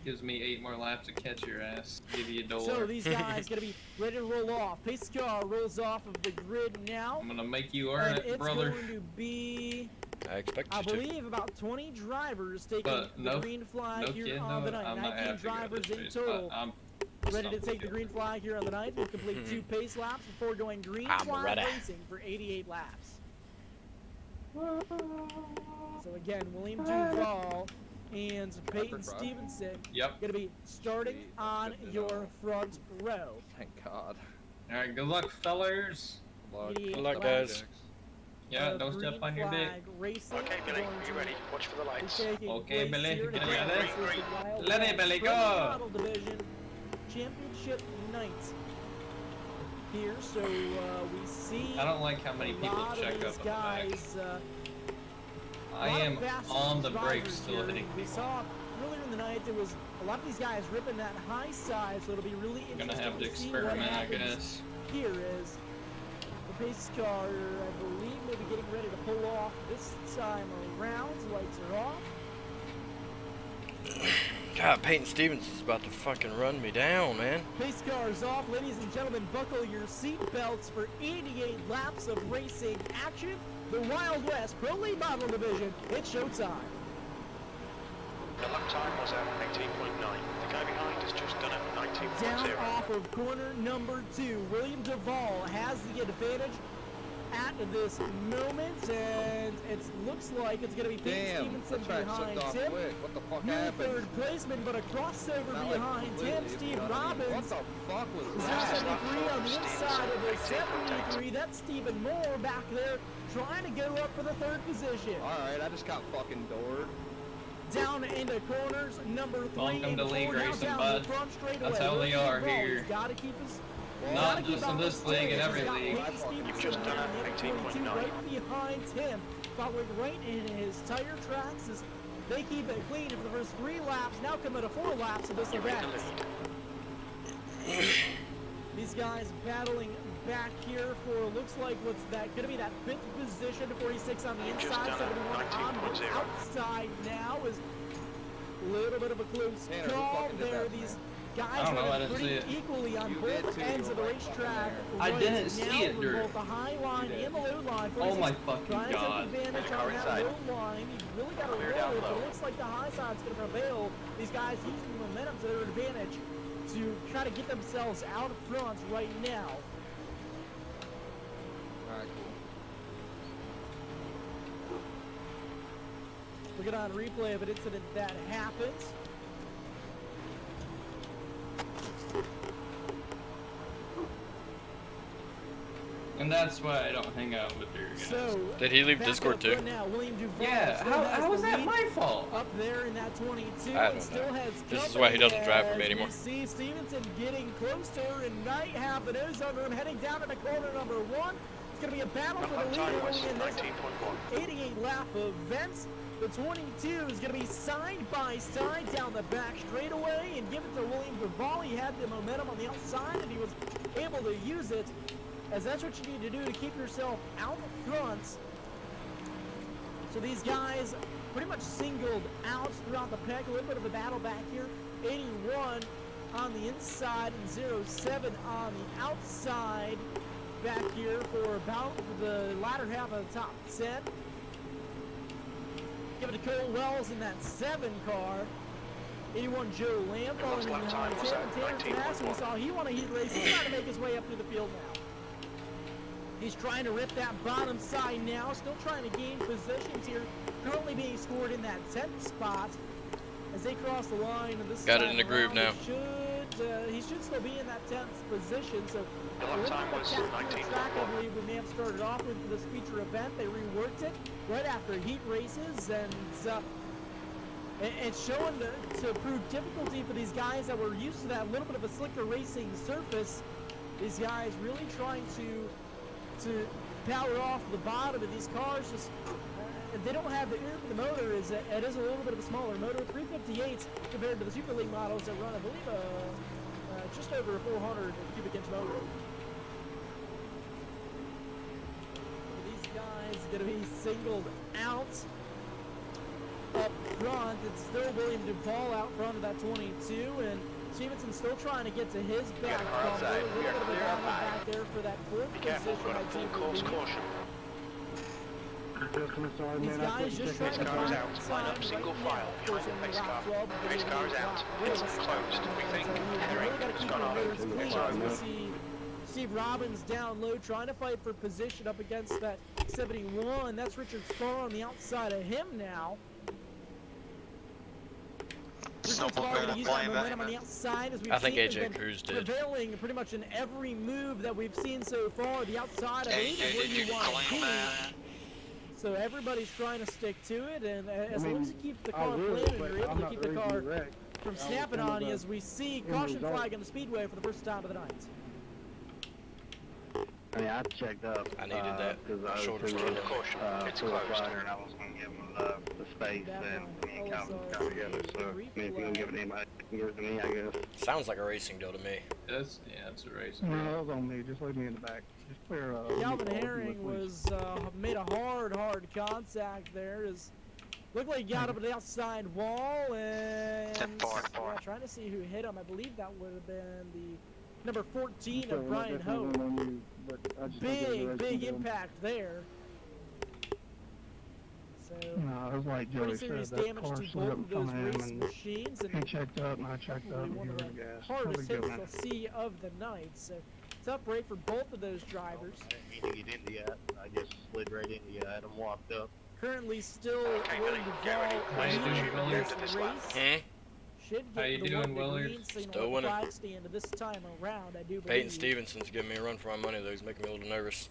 Gives me 8 more laps to catch your ass. Give you a door. So these guys gonna be ready to roll off. Pace car rolls off of the grid now. I'm gonna make you earn And it, it's brother. going to be, I expect I you to. believe, about 20 drivers taking But the no- green flag No here kidding, on the though, night. I might 19 have to go drivers this in race, total. I'm Ready to take the green flag here on the night. We'll complete 2 pace laps before going green I'm flag ready. racing for 88 laps. So again, William Duvall and Peyton Fry? Stevenson Yep. going to be starting Sweet. on Good to your know. front row. Thank God. Alright, good luck, fellers. Luck. 88 Good luck, laps guys. Yeah, of don't step green on your dick. flag racing. Okay, Billy, going you to ready? Watch for the be lights. taking Okay, place Billy, here get tonight. ready. This is the Wild Let it, West Billy, Pro go. Model Division Championship night here. So we see I don't like how many a people lot check of up these in the back. guys. I am on the brakes still hitting We people. saw earlier in the night there was a lot of these guys ripping that high side, so it'll be really interesting Gonna have to see what experiment, I happens guess. here is the pace car, I believe, maybe getting ready to pull off this time around. Lights are off. God, Peyton Stevens is about to fucking run me down, man. Pace car is off. Ladies and gentlemen, buckle your seat belts for 88 laps of racing action. The Wild West Pro League Model Division. It's showtime. The lap time was at 18.9. The guy behind has just done it Down 19.0. off of corner number 2. William Duvall has the advantage at this moment, and it looks like it's going to be Peyton Damn, Stevenson the track behind slipped off Tim. quick. What the fuck New happened? third placeman, but a crossover Not like behind Tim. completely, Steve you know what I mean? What Robbins. the fuck was Is that? that 73 on the inside of the 18.8. 73? That's Stephen Moore back there trying to go up for the third position. Alright, I just got fucking doored. Down into corners, number 3 Welcome and to 4 league now racing, down bud. the front straightaway. That's how they are here. He's got to keep his. Not just in this league, in every league. You've just done it, 18.9. Right behind him, following right in his tire tracks as they keep it clean for the first 3 laps. Now coming to 4 laps of this You're in event. the lead. These guys battling back here for looks like what's that going to be that 5th position, 46 on the You've just inside, done it, 71 on the 19.0. outside now is a little bit of a close Tanner, who call fucking did there. that, These man? guys I don't know, I are didn't pretty see it. equally on You both did too, ends you of the were right racetrack. fucking I right didn't see now it, from Drew. both the high line and the low line. Oh my 46 fucking trying to God. take advantage on that low line. He's really got to roll Clear it, down but low. it looks like the high side's going to prevail. These guys using the momentum to their advantage to try to get themselves out front right now. Alright, cool. Look at on replay of an incident that happens. And that's why I don't hang out with your guys. So Did he leave back Discord up too? right now, William Duvall Yeah, still has how the is that lead my fault? up there in that 22 I and don't still know. has This is company why he doesn't drive for me as anymore. we see Stevenson getting closer and Knight have the nose under him heading down into corner number 1. It's going to be a battle The for lap the time lead was early in this 19.1. 88 lap events. The 22 is going to be side by side down the back straightaway and give it to William Duvall. He had the momentum on the outside and he was able to use it, as that's what you need to do to keep yourself out front. So these guys pretty much singled out throughout the pack. A little bit of a battle back here. 81 on the inside and 07 on the outside back here for about the latter half of the top 10. Give it to Cole Wells in that 7 car. 81 Joe Lamb following lap behind time was Tim. at And Tanner Pass, we 19.1. saw he won a heat race. He's trying to make his way up through the field now. He's trying to rip that bottom side now. Still trying to gain positions here. Currently being scored in that 10th spot as they cross the line. And this Got it time in the groove around, now. it should he should still be in that 10th position. So The a lap little time bit of was tactical track, I 19.1. believe we may have started off with for this feature event. They reworked it right after heat races, and it's showing to prove difficulty for these guys that were used to that little bit of a slicker racing surface. These guys really trying to power off the bottom of these cars. Just they don't have the oomph. The motor is it is a little bit of a smaller motor, 358 compared to the Super League models that run, I believe, just over a 400 cubic inch motor. These guys are going to be singled out up front. It's still William Duvall out front of that 22, and Stevenson still trying to get to his back bumper. outside. A little We are bit of a clear battle up high. back there for that fourth Be careful, position. we've got a I full do course believe. caution. These guys just trying to Pace car is find out. time Line up single right now. file Of course, behind the in pace lap car. 12, Pace car is out. It's closed. We think Herring really got to has keep gone your on. nose clean It's as we over. see Steve Robbins down low trying to fight for position up against that 71. That's Richard Sparr on the outside of him now. Richard Sparr going to use that momentum on the outside as we've I think seen AJ has been Cruz did. prevailing pretty much in every move that we've seen so far. The outside, I believe, is where Did you you want to claim be. that? So everybody's trying to stick to it, and as long as you keep the I car would, planted and but you're able I'm to not keep the ready car to be wrecked. from snapping on you, as we see caution flag on the speedway for the first time of the night. I mean, I checked up. I needed that. Because My I was shoulder's too, killing me. Caution. It's full of closed. rider, and I was going to give him the space, and me and Calvin got together. So, I mean, if you can give it to anybody, you can give it to me, I guess. Sounds like a racing deal to me. It's a race. No, that was on me. Just leave me in the back. Just clear Calvin Herring was made a hard contact there. Looked like he got up to the outside wall, and trying to see who hit him. I believe that would have been the number 14 of Brian Hope. Big impact there. So No, it was like pretty Joey serious said, that damage car to slid both up of those from him, race and machines, he and checked up, and I checked up, probably and one he of was the gas. hardest Totally hits good, you'll see of the night. So tough break for both of those drivers. I didn't mean to get into yet. I just slid right into you. I had them locked up. Currently still Okay, William Billy, get ready. Duvall Ladies and leading gentlemen, this into this lap. race. Should How get you the doing, one Willard? green signal Still at the winning. flag stand this time around, I do believe. Peyton Stevenson's giving me a run for my money, though. He's making me a little nervous.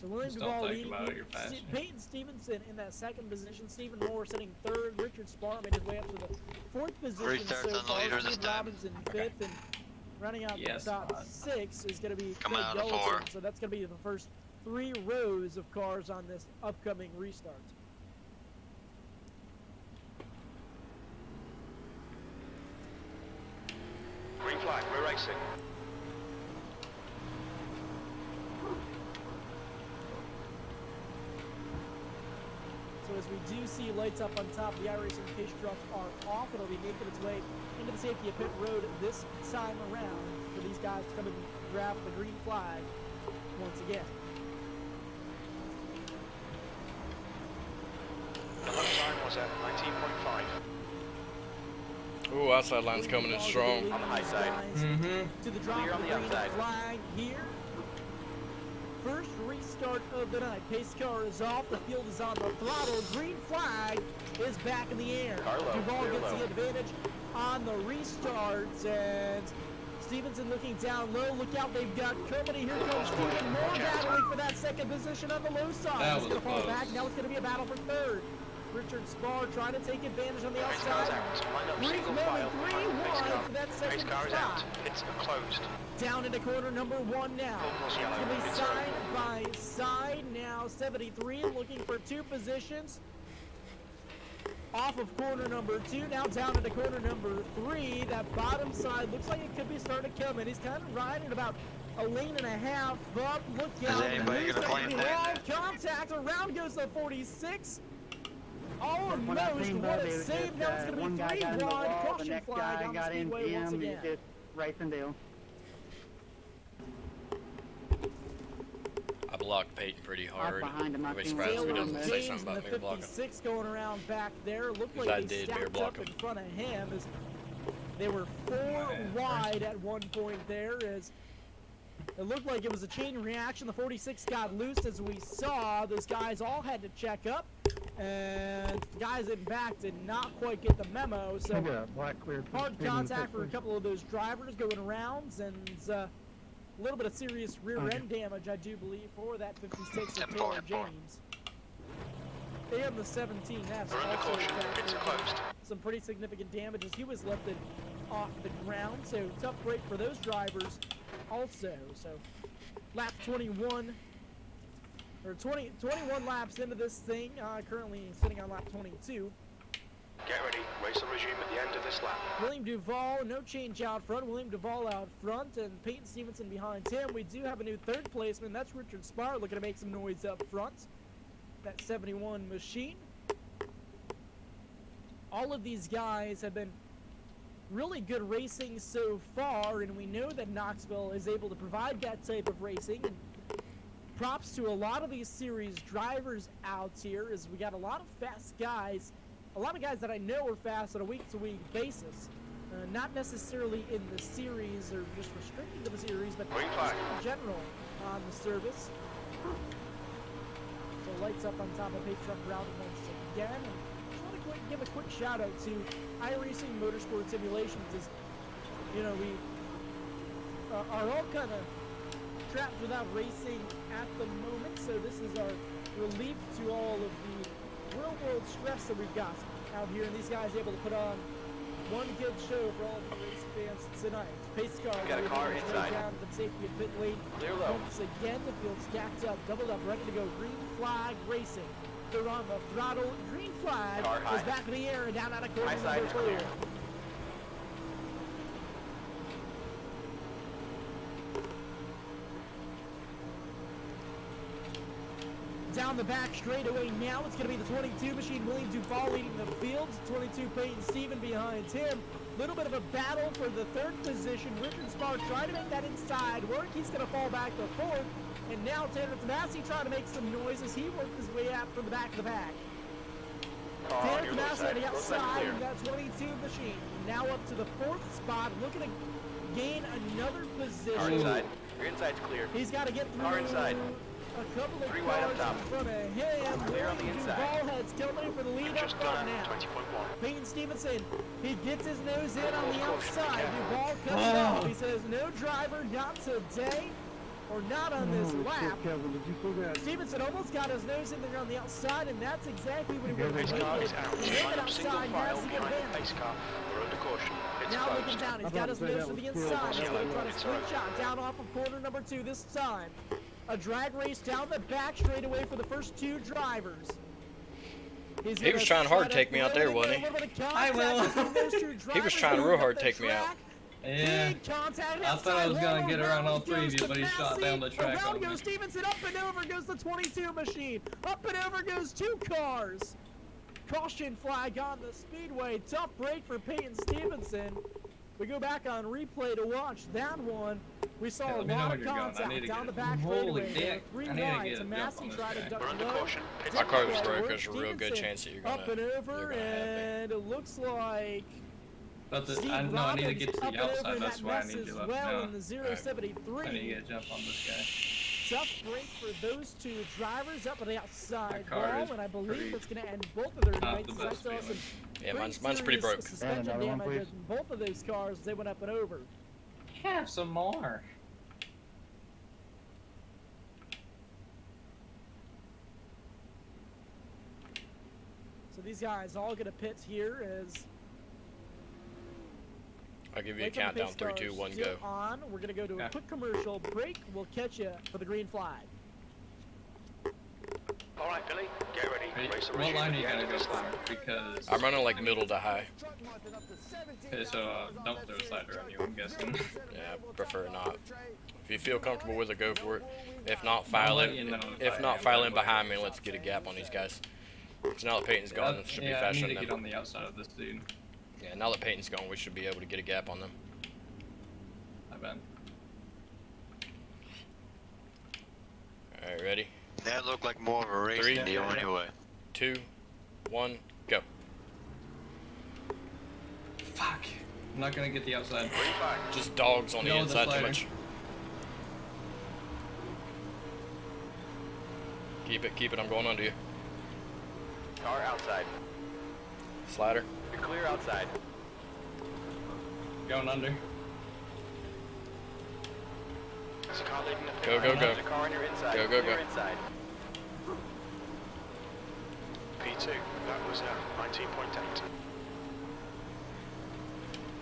So William Just don't Duvall think leading. about it, you're faster. Peyton Stevenson in that second position. Stephen Moore sitting third. Richard Sparr made his way up to the fourth position Restarts so on the far. leader this Steve time. Robbins in fifth, and running out Yes, the top bud. 6 is going to be Coming Craig out of Gulleton. 4. So that's going to be the first 3 rows of cars on this upcoming restart. Green flag, we're racing. So as we do see lights up on top, the iRacing pace trucks are off. It'll be making its way into the safety of pit road this time around for these guys to come and grab the green flag once again. The lap time was at 19.5. Ooh, outside line's coming in strong. On the high side. To the drop Clear of on the the green outside. flag here. First restart of the night. Pace car is off. The field is on the throttle. Green flag is back in the air. Car low, Duvall clear gets low. the advantage on the restarts, and Stevenson looking down low. Look out, they've got company. Here comes Stephen Moore battling for that second position on the low side. That He's going was to fall close. back. Now it's going to be a battle for third. Richard Sparr trying to take advantage on the Pace car's outside. out. Line up Brief single moment, file behind the pace 3-1 car. for that Pace second car is out. spot. It's closed. Down into corner number 1 now. Almost yellow. It's going to be It's side by side now. 73 looking for 2 positions. Off of corner number 2, now down into corner number 3. That bottom side looks like it could be starting to come in. He's kind of riding about a lane and a half up. Look out. anybody gonna claim that? Contact. Around goes the 46. When I Almost. seen What Bubby, a it was save. just, Now it's going to one be guy got in the 3-1. wall, the Caution next flag guy on the got into speedway once him, again. just racing deal. I blocked Peyton pretty hard. behind him, I I'd be seen surprised if he Taylor doesn't on say there. James something in about the me blocking. 56 going around back there. Looked Because like I they did bear stacked block up him. in front of him. As they were 4 wide at one point there. As it looked like it was a chain reaction. The 46 got loose as we saw. Those guys all had to check up. And the guys in back did not quite get the memo, so black clear. hard contact for a couple of those drivers going around, and a little bit of serious rear end damage, I do believe, for that 56 of Taylor James. And the 17, that's We're under also caution. Pits are closed. some pretty significant damage as he was lifted off the ground, so tough break for those drivers also. So lap 21, or 21 laps into this thing, currently sitting on lap 22. Get ready. Race will resume at the end of this lap. William Duvall, no change out front. William Duvall out front, and Peyton Stevenson behind him. We do have a new third placeman. That's Richard Spar looking to make some noise up front. That 71 machine. All of these guys have been really good racing so far, and we know that Knoxville is able to provide that type of racing. And props to a lot of these series drivers out here, as we got a lot of fast guys. A lot of guys that I know are fast on a week-to-week basis. Not necessarily in the series or just restricted to the series, but Green just flag. in general on the service. So lights up on top of Pay Truck Route once again. And just want to give a quick shout out to iRacing Motorsport Simulations. As, you know, we are all kind of trapped without racing at the moment, so this is our relief to all of the real-world stress that we've got out here, and these guys able to put on one good show for all of the race fans tonight. Pace car, Got a car inside. down to safety at pit lane. Clear low. Once again, the field stacked up, doubled up, ready to go. Green flag racing. They're on the throttle. Green flag Car high. is back in the air and down out of corner High side number is 4. clear. Down the back straightaway now, it's going to be the 22 machine, William Duvall leading the field. 22 Peyton Steven behind him. Little bit of a battle for the third position. Richard Spar trying to make that inside work. He's going to fall back to fourth. And now Tanner Tomasi trying to make some noise as he worked his way out from the back of the pack. Car on Tanner your left Tomasi side. on the Left side outside clear. of that 22 machine. Now up to the fourth spot, looking to gain another position. Car inside. Your inside's clear. He's got to get through Car inside. a couple of 3 wide up cars top. in front of him. Clear on the inside. Duvall heads coming for the lead You've up just front done now. 20.1. Peyton Stevenson, he gets his nose in on the Caution, be outside. careful. Duvall cuts it off. He says, no driver, not today, or not on this lap. Kevin, did you see that? Stevenson almost got his nose in there on the outside, and that's exactly what he wanted Pace to car do. is out. He Line went up single outside, file has the behind the advantage. pace car. We're under caution. It's Now looking closed. down, he's I got thought his you said nose that to the was inside. He's clear. going to try to It's slingshot down off of corner number 2 this time. A drag race down the back straightaway for the first 2 drivers. He's He was gonna trying hard try to take me out there, wasn't he? I will. He was trying real hard to take me out. Yeah. I thought I was gonna get around all 3 of you, but he shot down the track Around on me. goes Stevenson, up and over goes the 22 machine. Up and over goes 2 cars. Caution flag on the speedway. Tough break for Peyton Stevenson. We go back on replay to watch that one. We saw Hey, a let me know lot when of you're going. I need contact to down get the it. back Holy straightaway. dick. 3 I need to wide. get a jump Tomasi on this tried to guy. duck We're under low. caution. My car was Didn't broke. work. There's a real good Stevenson chance that you're up and gonna over, have me. and it looks like But Steve I know I need to Robbins get to up the and over outside. in That's that why I mess need as you left well now. in the I need to 073. get a jump on this guy. Tough break for those 2 drivers up on the outside That car wall, is and I believe pretty- it's going to end both of their not nights. the As I best saw some feeling. Yeah, mine's pretty serious broke. suspension And another one, damage please. in both of those cars. They went up and over. Have some more. So these guys all going to pit here as I'll give you a Wake up the countdown. pace 3, cars 2, 1, still go. on. We're going to go to a Yeah. quick commercial break. We'll catch you for the green flag. All right, Billy. Get ready. Hey, Race will what resume line at are you the end gonna of go this lap. for? Because I'm running like middle to high. okay, so don't throw a slider on you, I'm guessing. Yeah, I prefer not. If you feel comfortable with it, go for it. If not, I'll file let in. you know If I not, am, file in but- behind me and let's get a gap on these guys. Because now that Peyton's gone, it should be yeah, I faster need to than get on them. the outside of this dude. Yeah, now that Peyton's gone, we should be able to get a gap on them. I bet. Alright, ready? That looked like more of a racing 3, deal anyway. 2, 1, go. Fuck. I'm not gonna get the outside. Green flag. Just dogs on the No, the inside too slider. much. Keep it, I'm going under you. Car outside. Slider. You're clear outside. Going under. There's a car leading the pit Go, lane. go, go. There's a car on your inside. Go, go, Clear go. inside. P2. That was 19.8.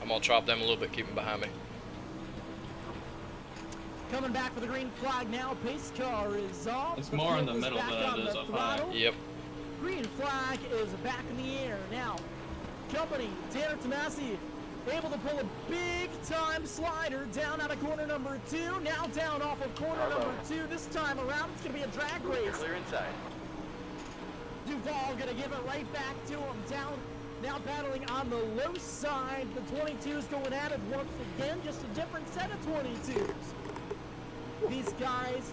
I'm gonna chop them a little bit, keep them behind me. Coming back for the green flag now. Pace car is off. It's more in the fuel is middle back than on it is the up high. throttle. Yep. Green flag is back in the air now. Company, Tanner Tomasi, able to pull a big time slider down out of corner number 2. Now down off of corner number 2. This time around, it's going to be a drag race. Clear inside. Duval going to give it right back to him. Down, now battling on the low side. The 22's going at it once again. Just a different set of 22s. These guys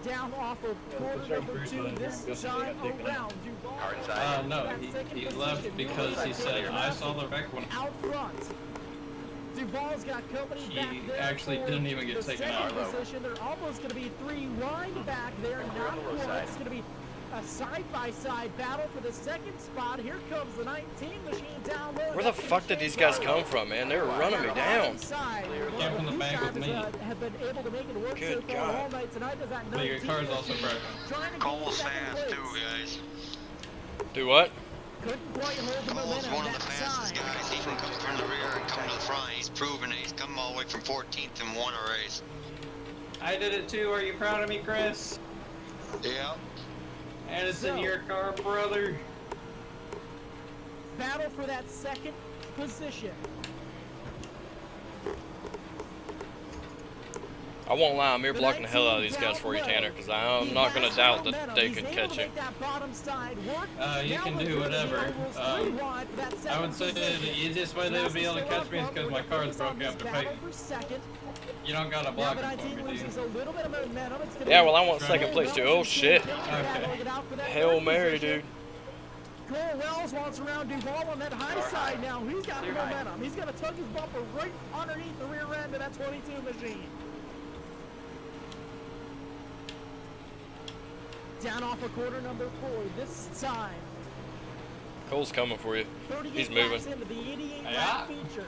down off of corner number 2 this time around. Duval. Car inside. No, he left because he said, I saw the wreck when Out front. Duval's got company he back there. actually for didn't even get the taken second out. position. They're almost going to be 3 wide back there. Not quite. It's going to be a side-by-side battle for the second spot. Here comes the 19 machine down low. Where the fuck did these guys come from, man? They were running me down. Came from the bank with me. Have been able to make it work Good so far God. all night tonight. Does that But your 19 car's also machine broken. trying to Cole's gain second fast place. too, guys. Do what? Couldn't quite hold the Cole's momentum one of the that fastest side. guys. He can come from the rear and come to the front. He's proven it. He's come all the way from 14th and won a race. I did it too. Are you proud of me, Chris? Yeah. And it's in your car, brother. Battle for that second position. I won't lie, I'm ear blocking the hell out of these guys for you, Tanner, because I'm not going to doubt that they can catch you. You can do whatever. I would say the easiest way they would be able to catch me is because my car is broken after paying. You don't got to block it for me, do you? Yeah, well, I want second place, too. Oh, shit. Okay. Hail Mary, dude. Cole Wells wants around Duval on that high side now. He's got the momentum. He's going to tug his bumper right underneath the rear end of that 22 machine. Down off of quarter number 4 this time. Cole's coming for you. 38 He's moving. laps into the 88 lap Yeah. feature.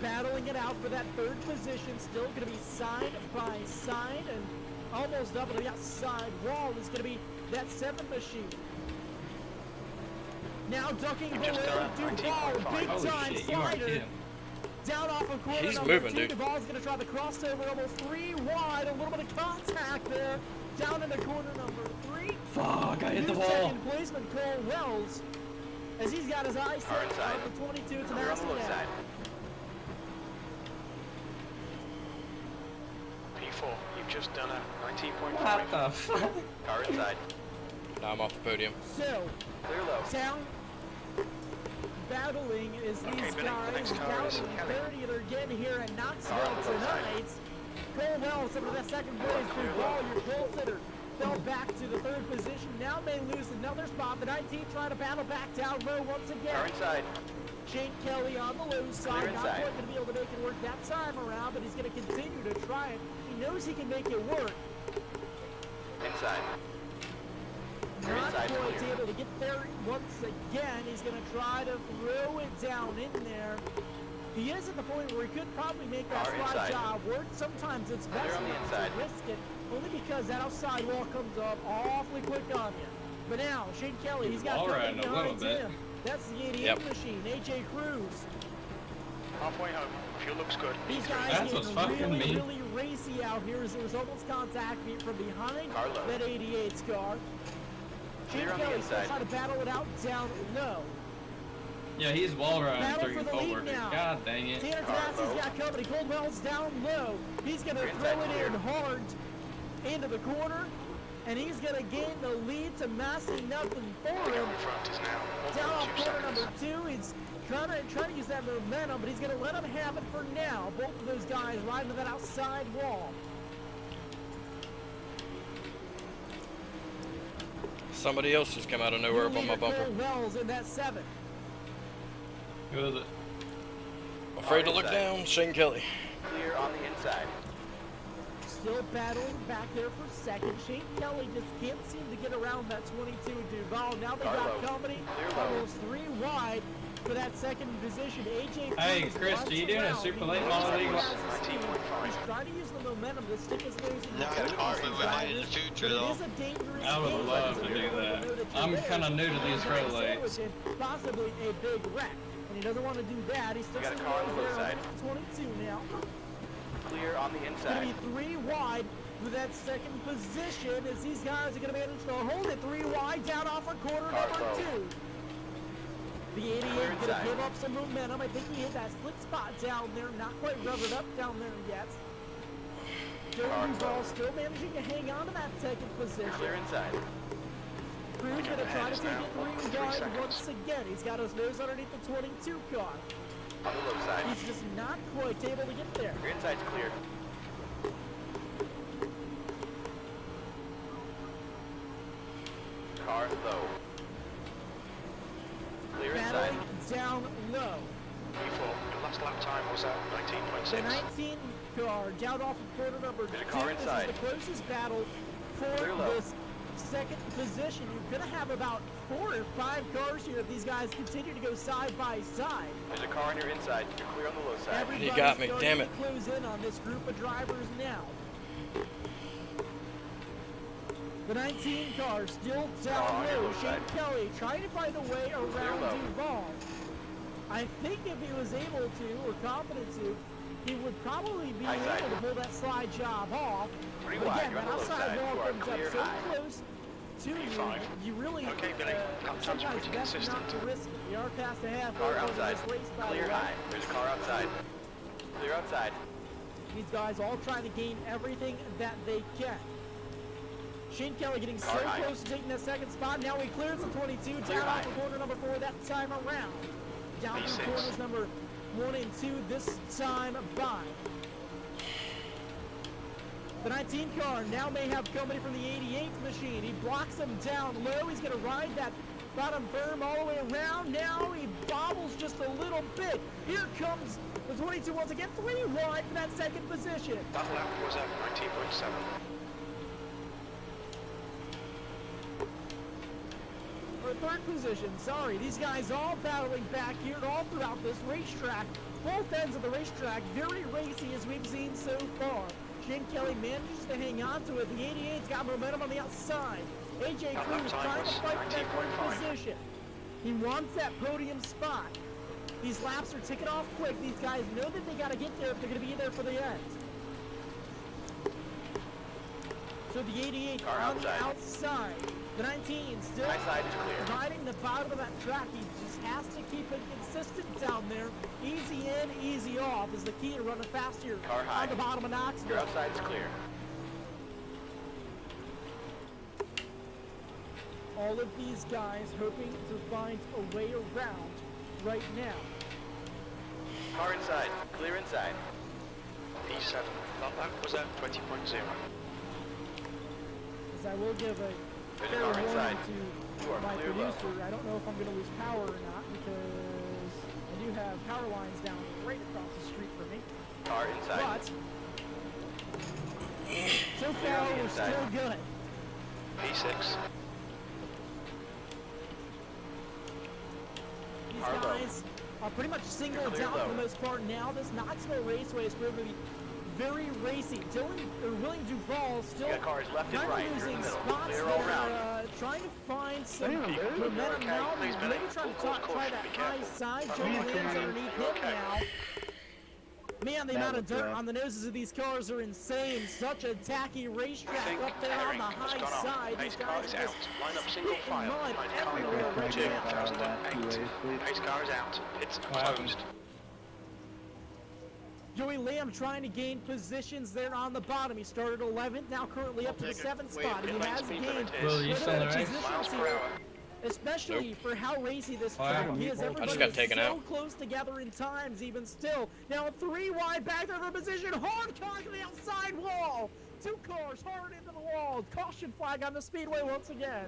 Battling it out for that third position. Still going to be side by side and almost up on the outside wall is going to be that 7 machine. Now ducking below Duval. Big Holy time shit, you are slider. kidding. Down off of corner He's number moving, 2. dude. Duval's going to try the crossover almost 3 wide. A little bit of contact there. Down into corner number 3. Fuck, I hit the New wall. second placement Cole Wells as he's got his eyes Car set inside. on the 22 to Clear on the low now. side. P4. You've just done a 19.5. What the fuck? Car inside. Now I'm off the podium. So, Clear low. down battling is Okay, these Benny, the guys next car down is in Kelly. 30 that are getting here at Knoxville Car on the low side. tonight. Cole Wells up to that second place through ball. Your goal sitter fell back to the third position. Now may lose another spot. The 19 trying to battle back down low once Car again. inside. Shane Kelly on the low side. Clear Not inside. quite going to be able to make it work that time around, but he's going to continue to try it. He knows he can make it work. Inside. Clear Not inside, quite clear. able to get there once again. He's going to try to throw it down in there. He is at the point where he could probably make that Car slide inside. job work. Sometimes it's Clear best on the not inside. to risk it, only because that outside wall comes up awfully quick on you. But now, Shane Kelly, he's got All right, company a little behind bit. him. That's the 88 Yep. machine, AJ Cruz. Halfway home. Fuel looks good. These guys That's what's getting fucking really, me. really racy out here as there was almost contact from behind Car low. that 88's car. Shane Clear on the Kelly still inside. trying to battle it out down low. Yeah, he's wall riding Battle through for the forward. lead now. God dang it. Tanner Car Tassi's low. got company. Coldwell's down low. He's going to Clear throw inside, it clear. in hard into the corner, and he's going to gain the lead to Massey nothing for The him. guy in front is now Down off 1.2 corner seconds. number 2. He's trying to use that momentum, but he's going to let him have it for now. Both of those guys riding to that outside wall. Somebody else just come out of nowhere up on my bumper. Cole Wells in that 7. Who is it? Afraid to look Inside. down, Shane Kelly. Clear on the inside. still battling back there for second. Shane Kelly just can't seem to get around that 22 Duval. Now they got company almost 3 wide for that second position. AJ Hey, Cruz Chris, runs are you doing a around. super He late knows model that he league? has the speed. He's trying to use the momentum to stick his nose in the No, front car of these moving in the drivers, future, but it though. is a dangerous I would game love because to do everyone that. will know that you're I'm there. kind of new to these He's road gonna stay lights. within possibly a big wreck, and he doesn't want to do that. He sticks got a his car on nose the there low side. on 22 now. Clear on the It's going inside. to be 3 wide for that second position as these guys are going to manage to hold it 3 wide down off of corner Car number low. 2. The 88 Clear going to inside. give up some momentum. I think he hit that slick spot down there. Not quite rubbered up down there yet. Joe Car Duval low. still managing to hang on to that second position. Clear inside. Cruz going to try to take now. it 3 3 wide seconds. once again. He's got his nose underneath the 22 car. On the low side. He's just not quite able to get there. Your inside's clear. Car low. Clear inside. Battling down low. Your last lap time was at The 19.6. 19 car down off of corner number 2. There's a car This inside. is the closest battle for Clear low. this second position. You're going to have about 4 or 5 cars here if these guys continue to go side by side. There's a car on your inside. You're clear on the low side. Everybody's got me, starting damn to it. close in on this group of drivers now. The 19 car still down Car on your low. low Shane side. Kelly trying to find a way around low. Duval. I think if he was able to, or confident to, he would probably be High able side. to pull that slide job off. Pretty But wide. again, You're that on the low outside side. wall You are comes clear up so high. close to you, P5. you really Okay, Billy. Lap time's sometimes pretty best consistent. not to risk it. We are past the halfway Car point of outside. this race, by the Clear way. high. There's a car outside. Clear outside. These guys all trying to gain everything that they can. Shane Kelly getting so Car high. close to taking that second spot. Now he clears the 22 Clear down high. off of corner number 4 that time around. Down through P6. corners number 1 and 2 this time by. The 19 car now may have company from the 88 machine. He blocks him down low. He's going to ride that bottom berm all the way around. Now he bobbles just a little bit. Here comes the 22 once again. 3 wide for that second position. That lap was at 19.7. Or third position, sorry. These guys all battling back here all throughout this racetrack. Both ends of the racetrack, very racy as we've seen so far. Shane Kelly manages to hang on to it. The 88's got momentum on the outside. AJ That Cruz lap time trying to was fight for that 19.5. third position. He wants that podium spot. These laps are ticking off quick. These guys know that they got to get there if they're going to be there for the end. So the 88 Car on the outside. outside. The 19 still High side is clear. riding the bottom of that track. He just has to keep it consistent down there. Easy in, easy off is the key to running fast here Car high. on the bottom of Your Knoxville. outside is clear. All of these guys hoping to find a way around right now. Car inside. Clear inside. P7. That lap was at 20.0. As I will give a There's a fair car warning inside. to You are my clear low. producer. I don't know if I'm going to lose power or not because I do have power lines down right across the street from me. Car inside. But so Clear far on the we're inside. still good. P6. These Car low. guys are pretty much singled clear out for low. the most part now. This Knoxville Raceway is going to be very racy. William Duval still You got cars left and kind right. of You're in the losing middle. spots Clear all there, around. trying to find some Damn, dude. momentum Okay, now. please, Maybe Billy. trying to Full course try caution, that be high careful. side. I'm Joe not Williams okay. underneath You're him okay. now. Man, the That amount of was dirt rough. on the noses of these cars are insane. Such a tacky I racetrack think up there on herring the has high gone on. side. Pace These car guys is are out. just Line up single spitting file. mud Behind everywhere car right number now. 2008. Pace car is out. It's Wow. closed. Joey Lamb trying to gain positions there on the bottom. He started 11th, now currently up to the 7th spot. He has gained Will you quite a still bit in of the race? positions Miles per here, hour. especially for how racy this Wow. track is. I Everybody just got is taken so out. close together in times, even still. Now 3 wide back there for position. Hard car to the outside wall. 2 cars hard into the wall. Caution flag on the speedway once again.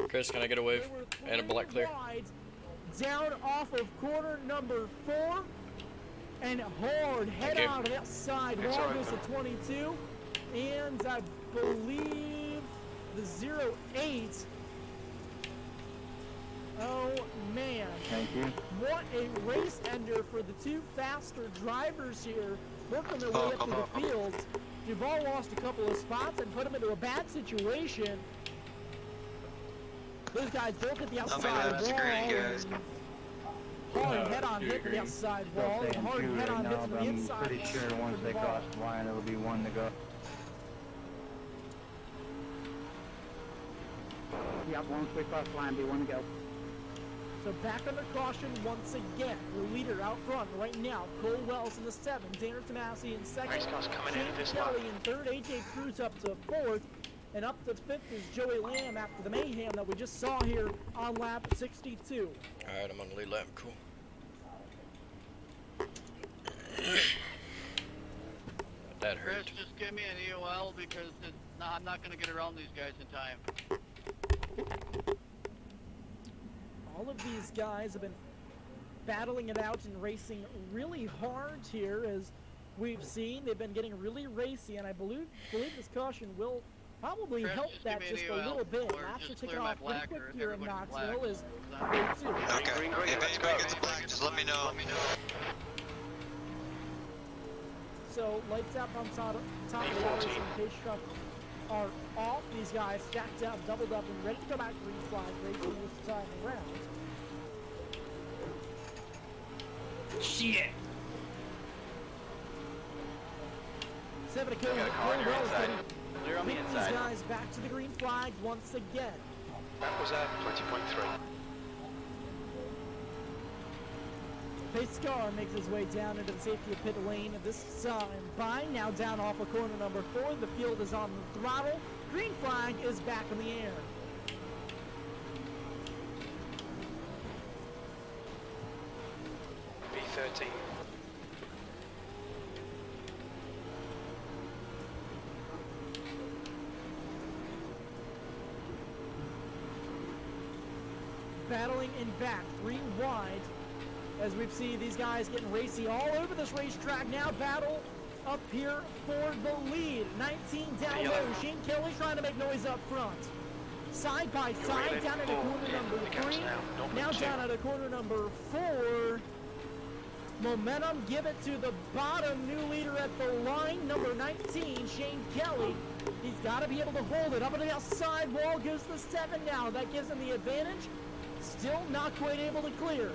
Chris, can I get a wave There were and a black 3 clear? wides down off of corner number 4. and hard head on to the outside wall goes to 22, and I believe the 08. Oh man. Thank you. What a race ender for the two faster drivers here, working their way up to the field. Duval lost a couple of spots and put him into a bad situation. Those guys both at the outside wall. Hard head-on hit to the outside wall, and hard head-on hit to the inside. I'm pretty sure once they cross the line, it'll be one to go. Yep, once we cross the line, be one to go. So back under caution once again. The leader out front right now, Cole Wells in the 7th, Tanner Tomasi in 2nd, Shane Kelly in 3rd, AJ Cruz up to 4th, and up to 5th is Joey Lamb after the mayhem that we just saw here on lap 62. Alright, I'm on the lead lap, cool. That hurt. Chris, just give me an EOL because I'm not going to get around these guys in time. All of these guys have been battling it out and racing really hard here, as we've seen. They've been getting really racy, and I believe this caution will probably Chris, help that just a little bit. Laps are ticking off pretty quick here in Knoxville as day 2. Okay. If anybody gets a black, just let me know. So lights out on top of the hours and pace truck are off. These guys stacked up, doubled up, and ready to come out green flag racing this time around. Shit! 7 to Cole Wells Clear on the these inside. guys back to the green flag once again. That was at 20.3. Pace car makes his way down into the safety of pit lane. This time, Bine now down off of corner number 4. The field is on the throttle. Green flag is back in the air. V13. Battling in back, 3 wide. As we've seen these guys getting racy all over this racetrack now. Battle up here for the lead. 19 down low. Shane Kelly trying to make noise up front. Side by side down at a corner number 3. Now down at a corner number 4. Momentum, give it to the bottom. New leader at the line, number 19, Shane Kelly. He's got to be able to hold it. Up on the outside wall goes the 7 now. That gives him the advantage. Still not quite able to clear.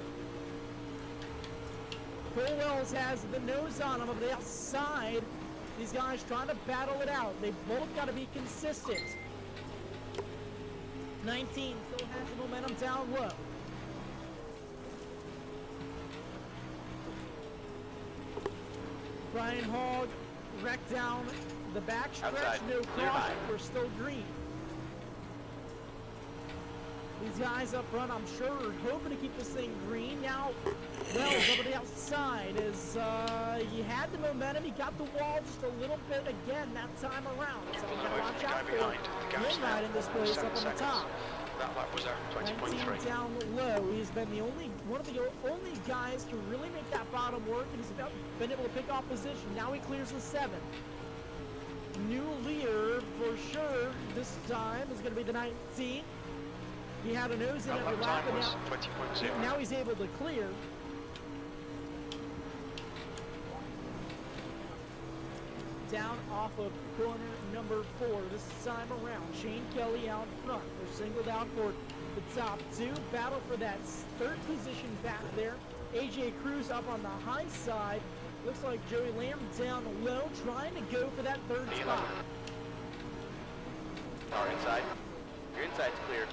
Cole Wells has the nose on him over the outside. These guys trying to battle it out. They both got to be consistent. 19 still has the momentum down low. Brian Hogg wrecked down the backstretch. No caution. We're still green. These guys up front, I'm sure, are hoping to keep this thing green. Now, Wells over the outside is, he had the momentum. He got the wall just a little bit again that time around. So we got to watch out for Midnight in this place up on the top. That lap was at 20.3. Down low. He's been one of the only guys to really make that bottom work, and he's been able to pick off position. Now he clears the 7. New leader for sure this time is going to be the 19. He had a nose in every lap, and now he's able to clear. Down off of corner number 4 this time around. Shane Kelly out front. They're singled out for the top 2. Battle for that 3rd position back there. AJ Cruz up on the high side. Looks like Joey Lamb down low, trying to go for that 3rd spot. Car inside. Your inside's clear.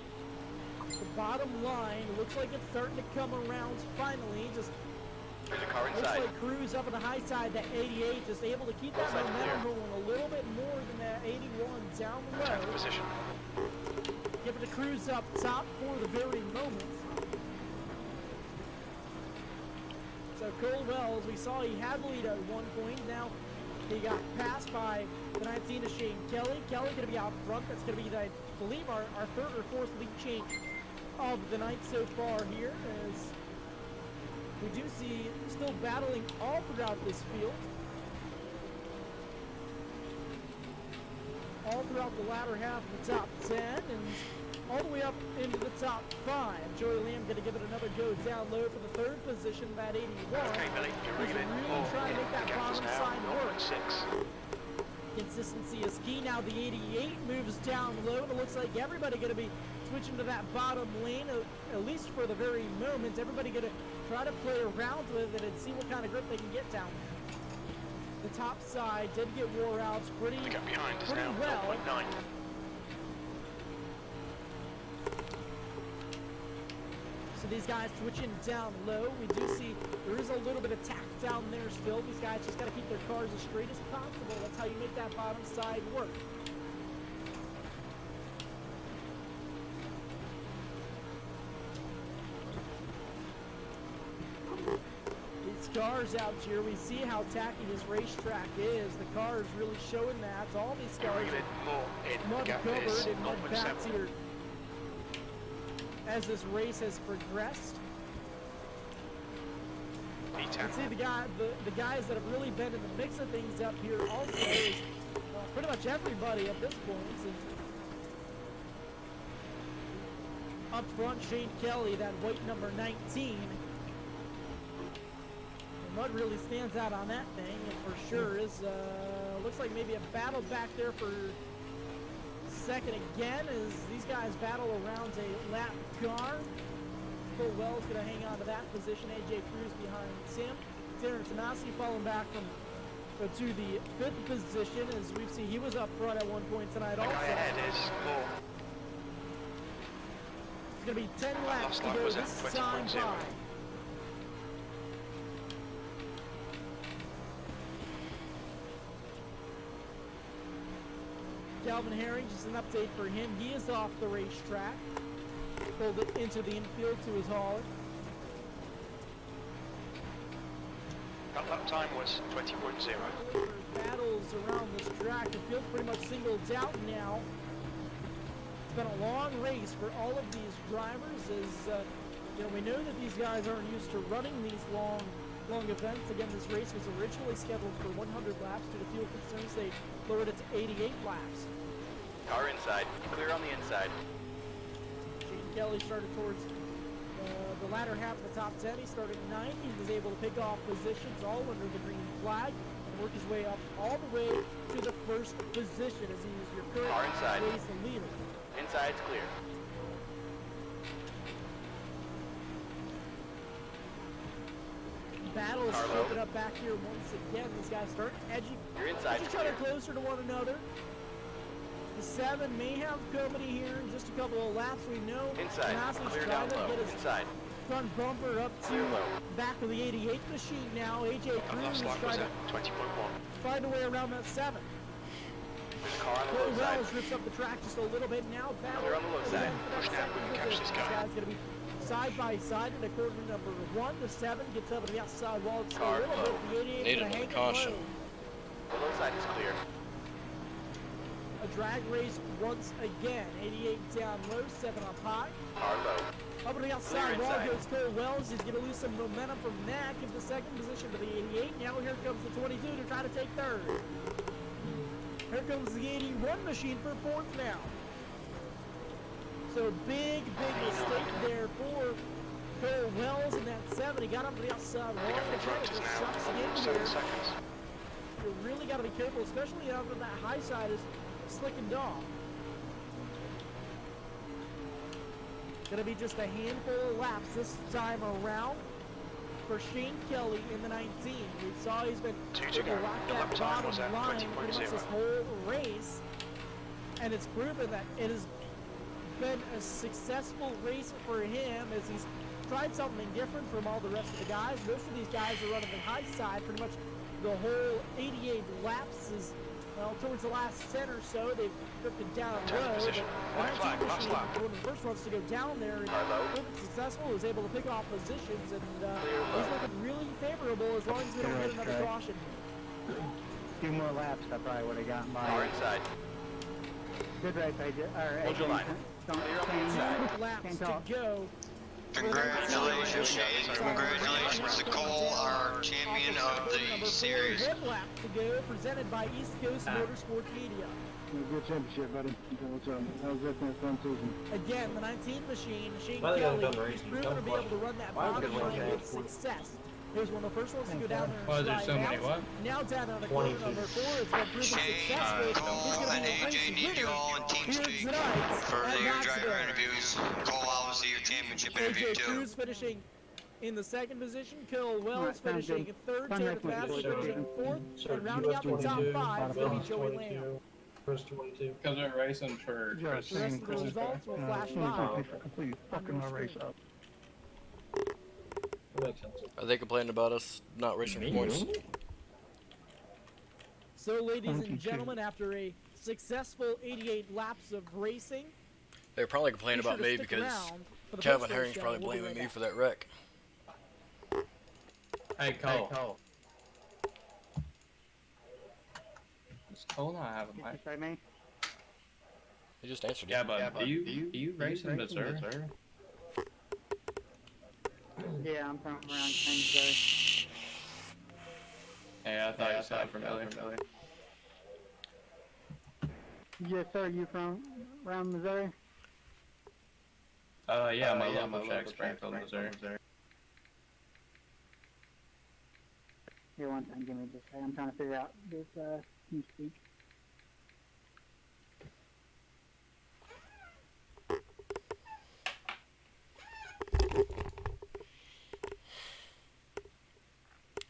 The bottom line looks like it's starting to come around finally. Just there's a car inside. Looks like Cruz up on the high side, that 88, just able to keep that momentum going a little bit more than that 81 down low. 10th position. Give it to Cruz up top for the very moment. So Cole Wells, we saw he had the lead at one point. Now he got passed by the 19 to Shane Kelly. Kelly going to be out front. That's going to be, I believe, our 3rd or 4th lead change of the night so far here, as we see these guys battling it out. 19 down low. He's been the only one of the only guys to really make that bottom work, and he's been able to pick off position. Now he clears the 7. New leader for sure this time is going to be the 19. He had a nose in every lap, and now we do see still battling all throughout this field. All throughout the latter half of the top 10 and all the way up into the top 5. Joey Lamb going to give it another go down low for the third position, that 81. Okay, Billy, you're He's ringing in. really trying to make that bottom side work. 0.6. Consistency is key. Now the 88 moves down low, and it looks like everybody going to be switching to that bottom lane, at least for the very moment. Everybody going to try to play around with it and see what kind of grip they can get down there. The top side did get wore out pretty, The gap behind is pretty now well. 0.9. So these guys switching down low. We do see there is a little bit of tack down there still. These guys just got to keep their cars as straight as possible. That's how you make that bottom side work. These cars out here, we see how tacky this racetrack is. The car is really showing that. All these cars are mud covered and mud packed here as this race has progressed. You can see the guys that have really been in the mix of things up here also is pretty much everybody at this point. And up front, Shane Kelly, that white number 19. The mud really stands out on that thing, and for sure is looks like maybe a battle back there for second again as these guys battle around a lap car. Cole Wells going to hang on to that position. AJ Cruz behind Tim. Darren Tanasi falling back to the fifth position as we see he was up front at one point tonight also. The guy ahead is Cole. It's going to be 10 laps to go this time by. Calvin Herring, just an update for him. He is off the racetrack. Pulled it into the infield to his hauler. That lap time was 20.0. Battles around this track. The field pretty much singled out now. It's been a long race for all of these drivers as we know that these guys aren't used to running these long events. Again, this race was originally scheduled for 100 laps due to fuel concerns. They lowered it to 88 laps. Car inside. Clear on the inside. Shane Kelly started towards the latter half of the top 10. He started 9th. He was able to pick off positions all under the green flag and work his way up all the way to the first position as he is your current race leader. Inside's clear. Battle is open up back here once again. These guys start edging each other closer to one another. The 7 may have company here in just a couple of laps. We know Tanasi's trying to get his front bumper up to back of the 88 machine now. AJ Cruz is trying to find a way around that 7. Cole Wells rips up the track just a little bit now. Clear on the low side. Push down, we can catch this guy. This guy's going to be side by side in the corner number 1. The 7 gets up to the outside wall. It's a little bit. The 88 is going to hang caution. low. The low side is clear. A drag race once again. 88 down low, 7 up high. Car low. Up to the outside wall goes Cole Wells. He's going to lose some momentum from that. Give the second position to the 88. Now here comes the 22 to try to take third. Here comes the 81 machine for fourth now. So big mistake there for Cole Wells in that 7. He got up to the outside wall. Front is now 7 seconds. You really got to be careful, especially after that high side is slickened off. Going to be just a handful of laps this time around for Shane Kelly in the 19. We saw he's been able to rock that bottom line pretty much this whole race, and it's proven that it has been a successful race for him as he's tried something different from all the rest of the guys. Most of these guys are running the high side pretty much the whole 88 laps is, well, towards the last 10 or so, they've drifted down low. White flag, last lap. One of the first ones to go down there and proved successful, was able to pick off positions, and he's looking really favorable as long as we don't get another caution. A few more laps, I probably would have gotten by. Car inside. Good race, AJ. Hold your line. Don't Clear on the inside. Laps to go Congratulations, Shane. Congratulations to Cole, our champion of the series. 1 lap to go, presented by East Coast Motorsports Media. Good championship, buddy. What's up? That was definitely a fun season. Again, the 19 machine, Shane Why they haven't Kelly, done the he's race? proven to be able to run that Why bottom would line they with success. He was one of the first ones to go down there and Why is there slide so many out. what? Now down on the corner 22. number 4, it's been proven successful. He's Cole, going to and be a AJ race need you all on winner team here speak tonight for at your driver Knoxville. interviews. Cole, obviously your championship interview AJ too. Cruz finishing in the second position. Cole Wells Alright, sounds finishing good. third. Fun Taylor racing with Pass you, finishing fourth. So And rounding out the top 5 is going to be Joey Lamb. Chris 22. Because they're racing for Yeah, Chris. The rest of the results will flash by. Please fucking my race up. That makes sense. Are they complaining about us not racing for points? So, ladies and gentlemen, after a successful 88 laps of racing, They're probably complaining be sure about to me stick because around for the Calvin post-race Herring's show. probably We'll be blaming right me back. for that wreck. Hey, Cole. Does Cole not have a mic? Say me? He just answered Yeah, it. but do you race in Missouri? Yeah, I'm from around Missouri. Yeah, I thought you sounded familiar. Yes, sir. You from around Missouri? Yeah, my local check, Springfield, Missouri. Here, one second. Give me just a second. I'm trying to figure out this team speak.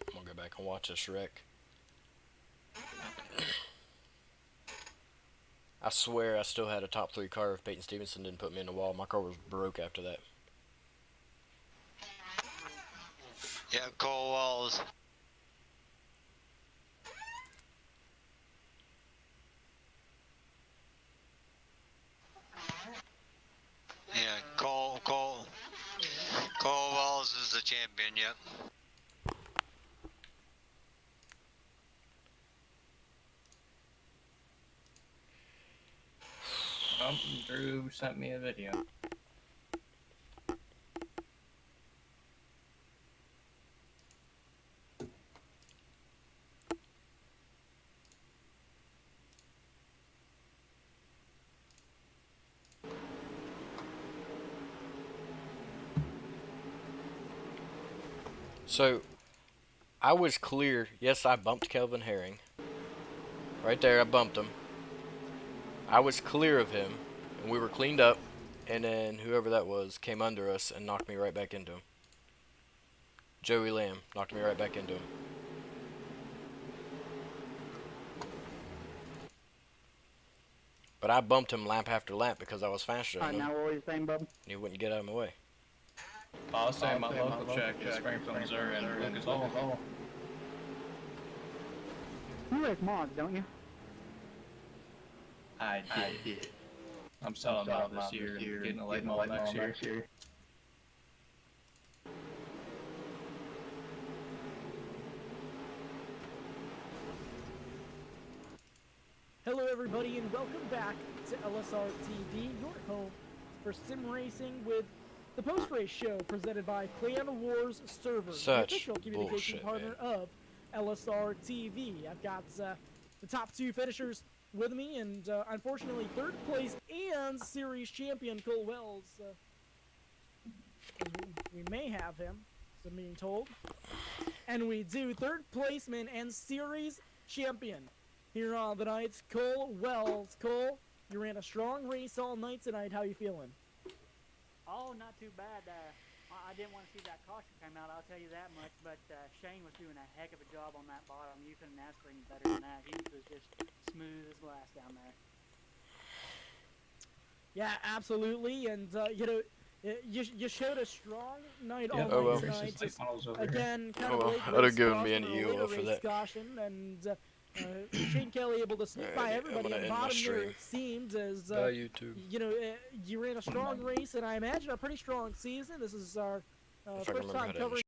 I'm gonna go back and watch this wreck. I swear I still had a top 3 car if Peyton Stevenson didn't put me in the wall. My car was broke after that. Yeah, Cole Wells. Yeah, Cole Wells is the champion, yep. Oh, Drew sent me a video. So, I was clear. Yes, I bumped Kelvin Herring. Right there, I bumped him. I was clear of him, and we were cleaned up, and then whoever that was came under us and knocked me right back into him. Joey Lamb knocked me right back into him. But I bumped him lap after lap because I was faster than Alright, him, now what were you saying, bub? and he wouldn't get out of my way. I'll say my local check is Springfield, Missouri, and Lucas Oil. You race mods, don't you? I did. I'm selling out this year and getting a Latemodel next year. Hello, everybody, and welcome back to LSR TV, your home for sim racing with the post-race show presented by Clan Wars Servers, the Such official communication bullshit, partner of LSR TV. I've got the top 2 finishers with me, and unfortunately, 3rd place and series champion Cole Wells. We may have him, as I'm being told. And we do. 3rd placeman and series champion here on the night, Cole Wells. Cole, you ran a strong race all night tonight. How you feeling? Oh, not too bad. I didn't want to see that caution come out, I'll tell you that much, but Shane was doing a heck of a job on that bottom. You couldn't ask for any better than that. He was just smooth as glass down there. Yeah, absolutely, and you know, you showed a strong night all Oh, well. night tonight. Just, again, kind Oh, of well. late I'd have race given me caution, an or EOL later for race that. caution, and Shane Kelly able to sneak by Alright, I'm everybody gonna at the end my bottom there. stream. It seems as Bye, YouTube. you know, you ran a strong race, and I imagine a pretty strong season. This is our If I can first remember time how to end the covering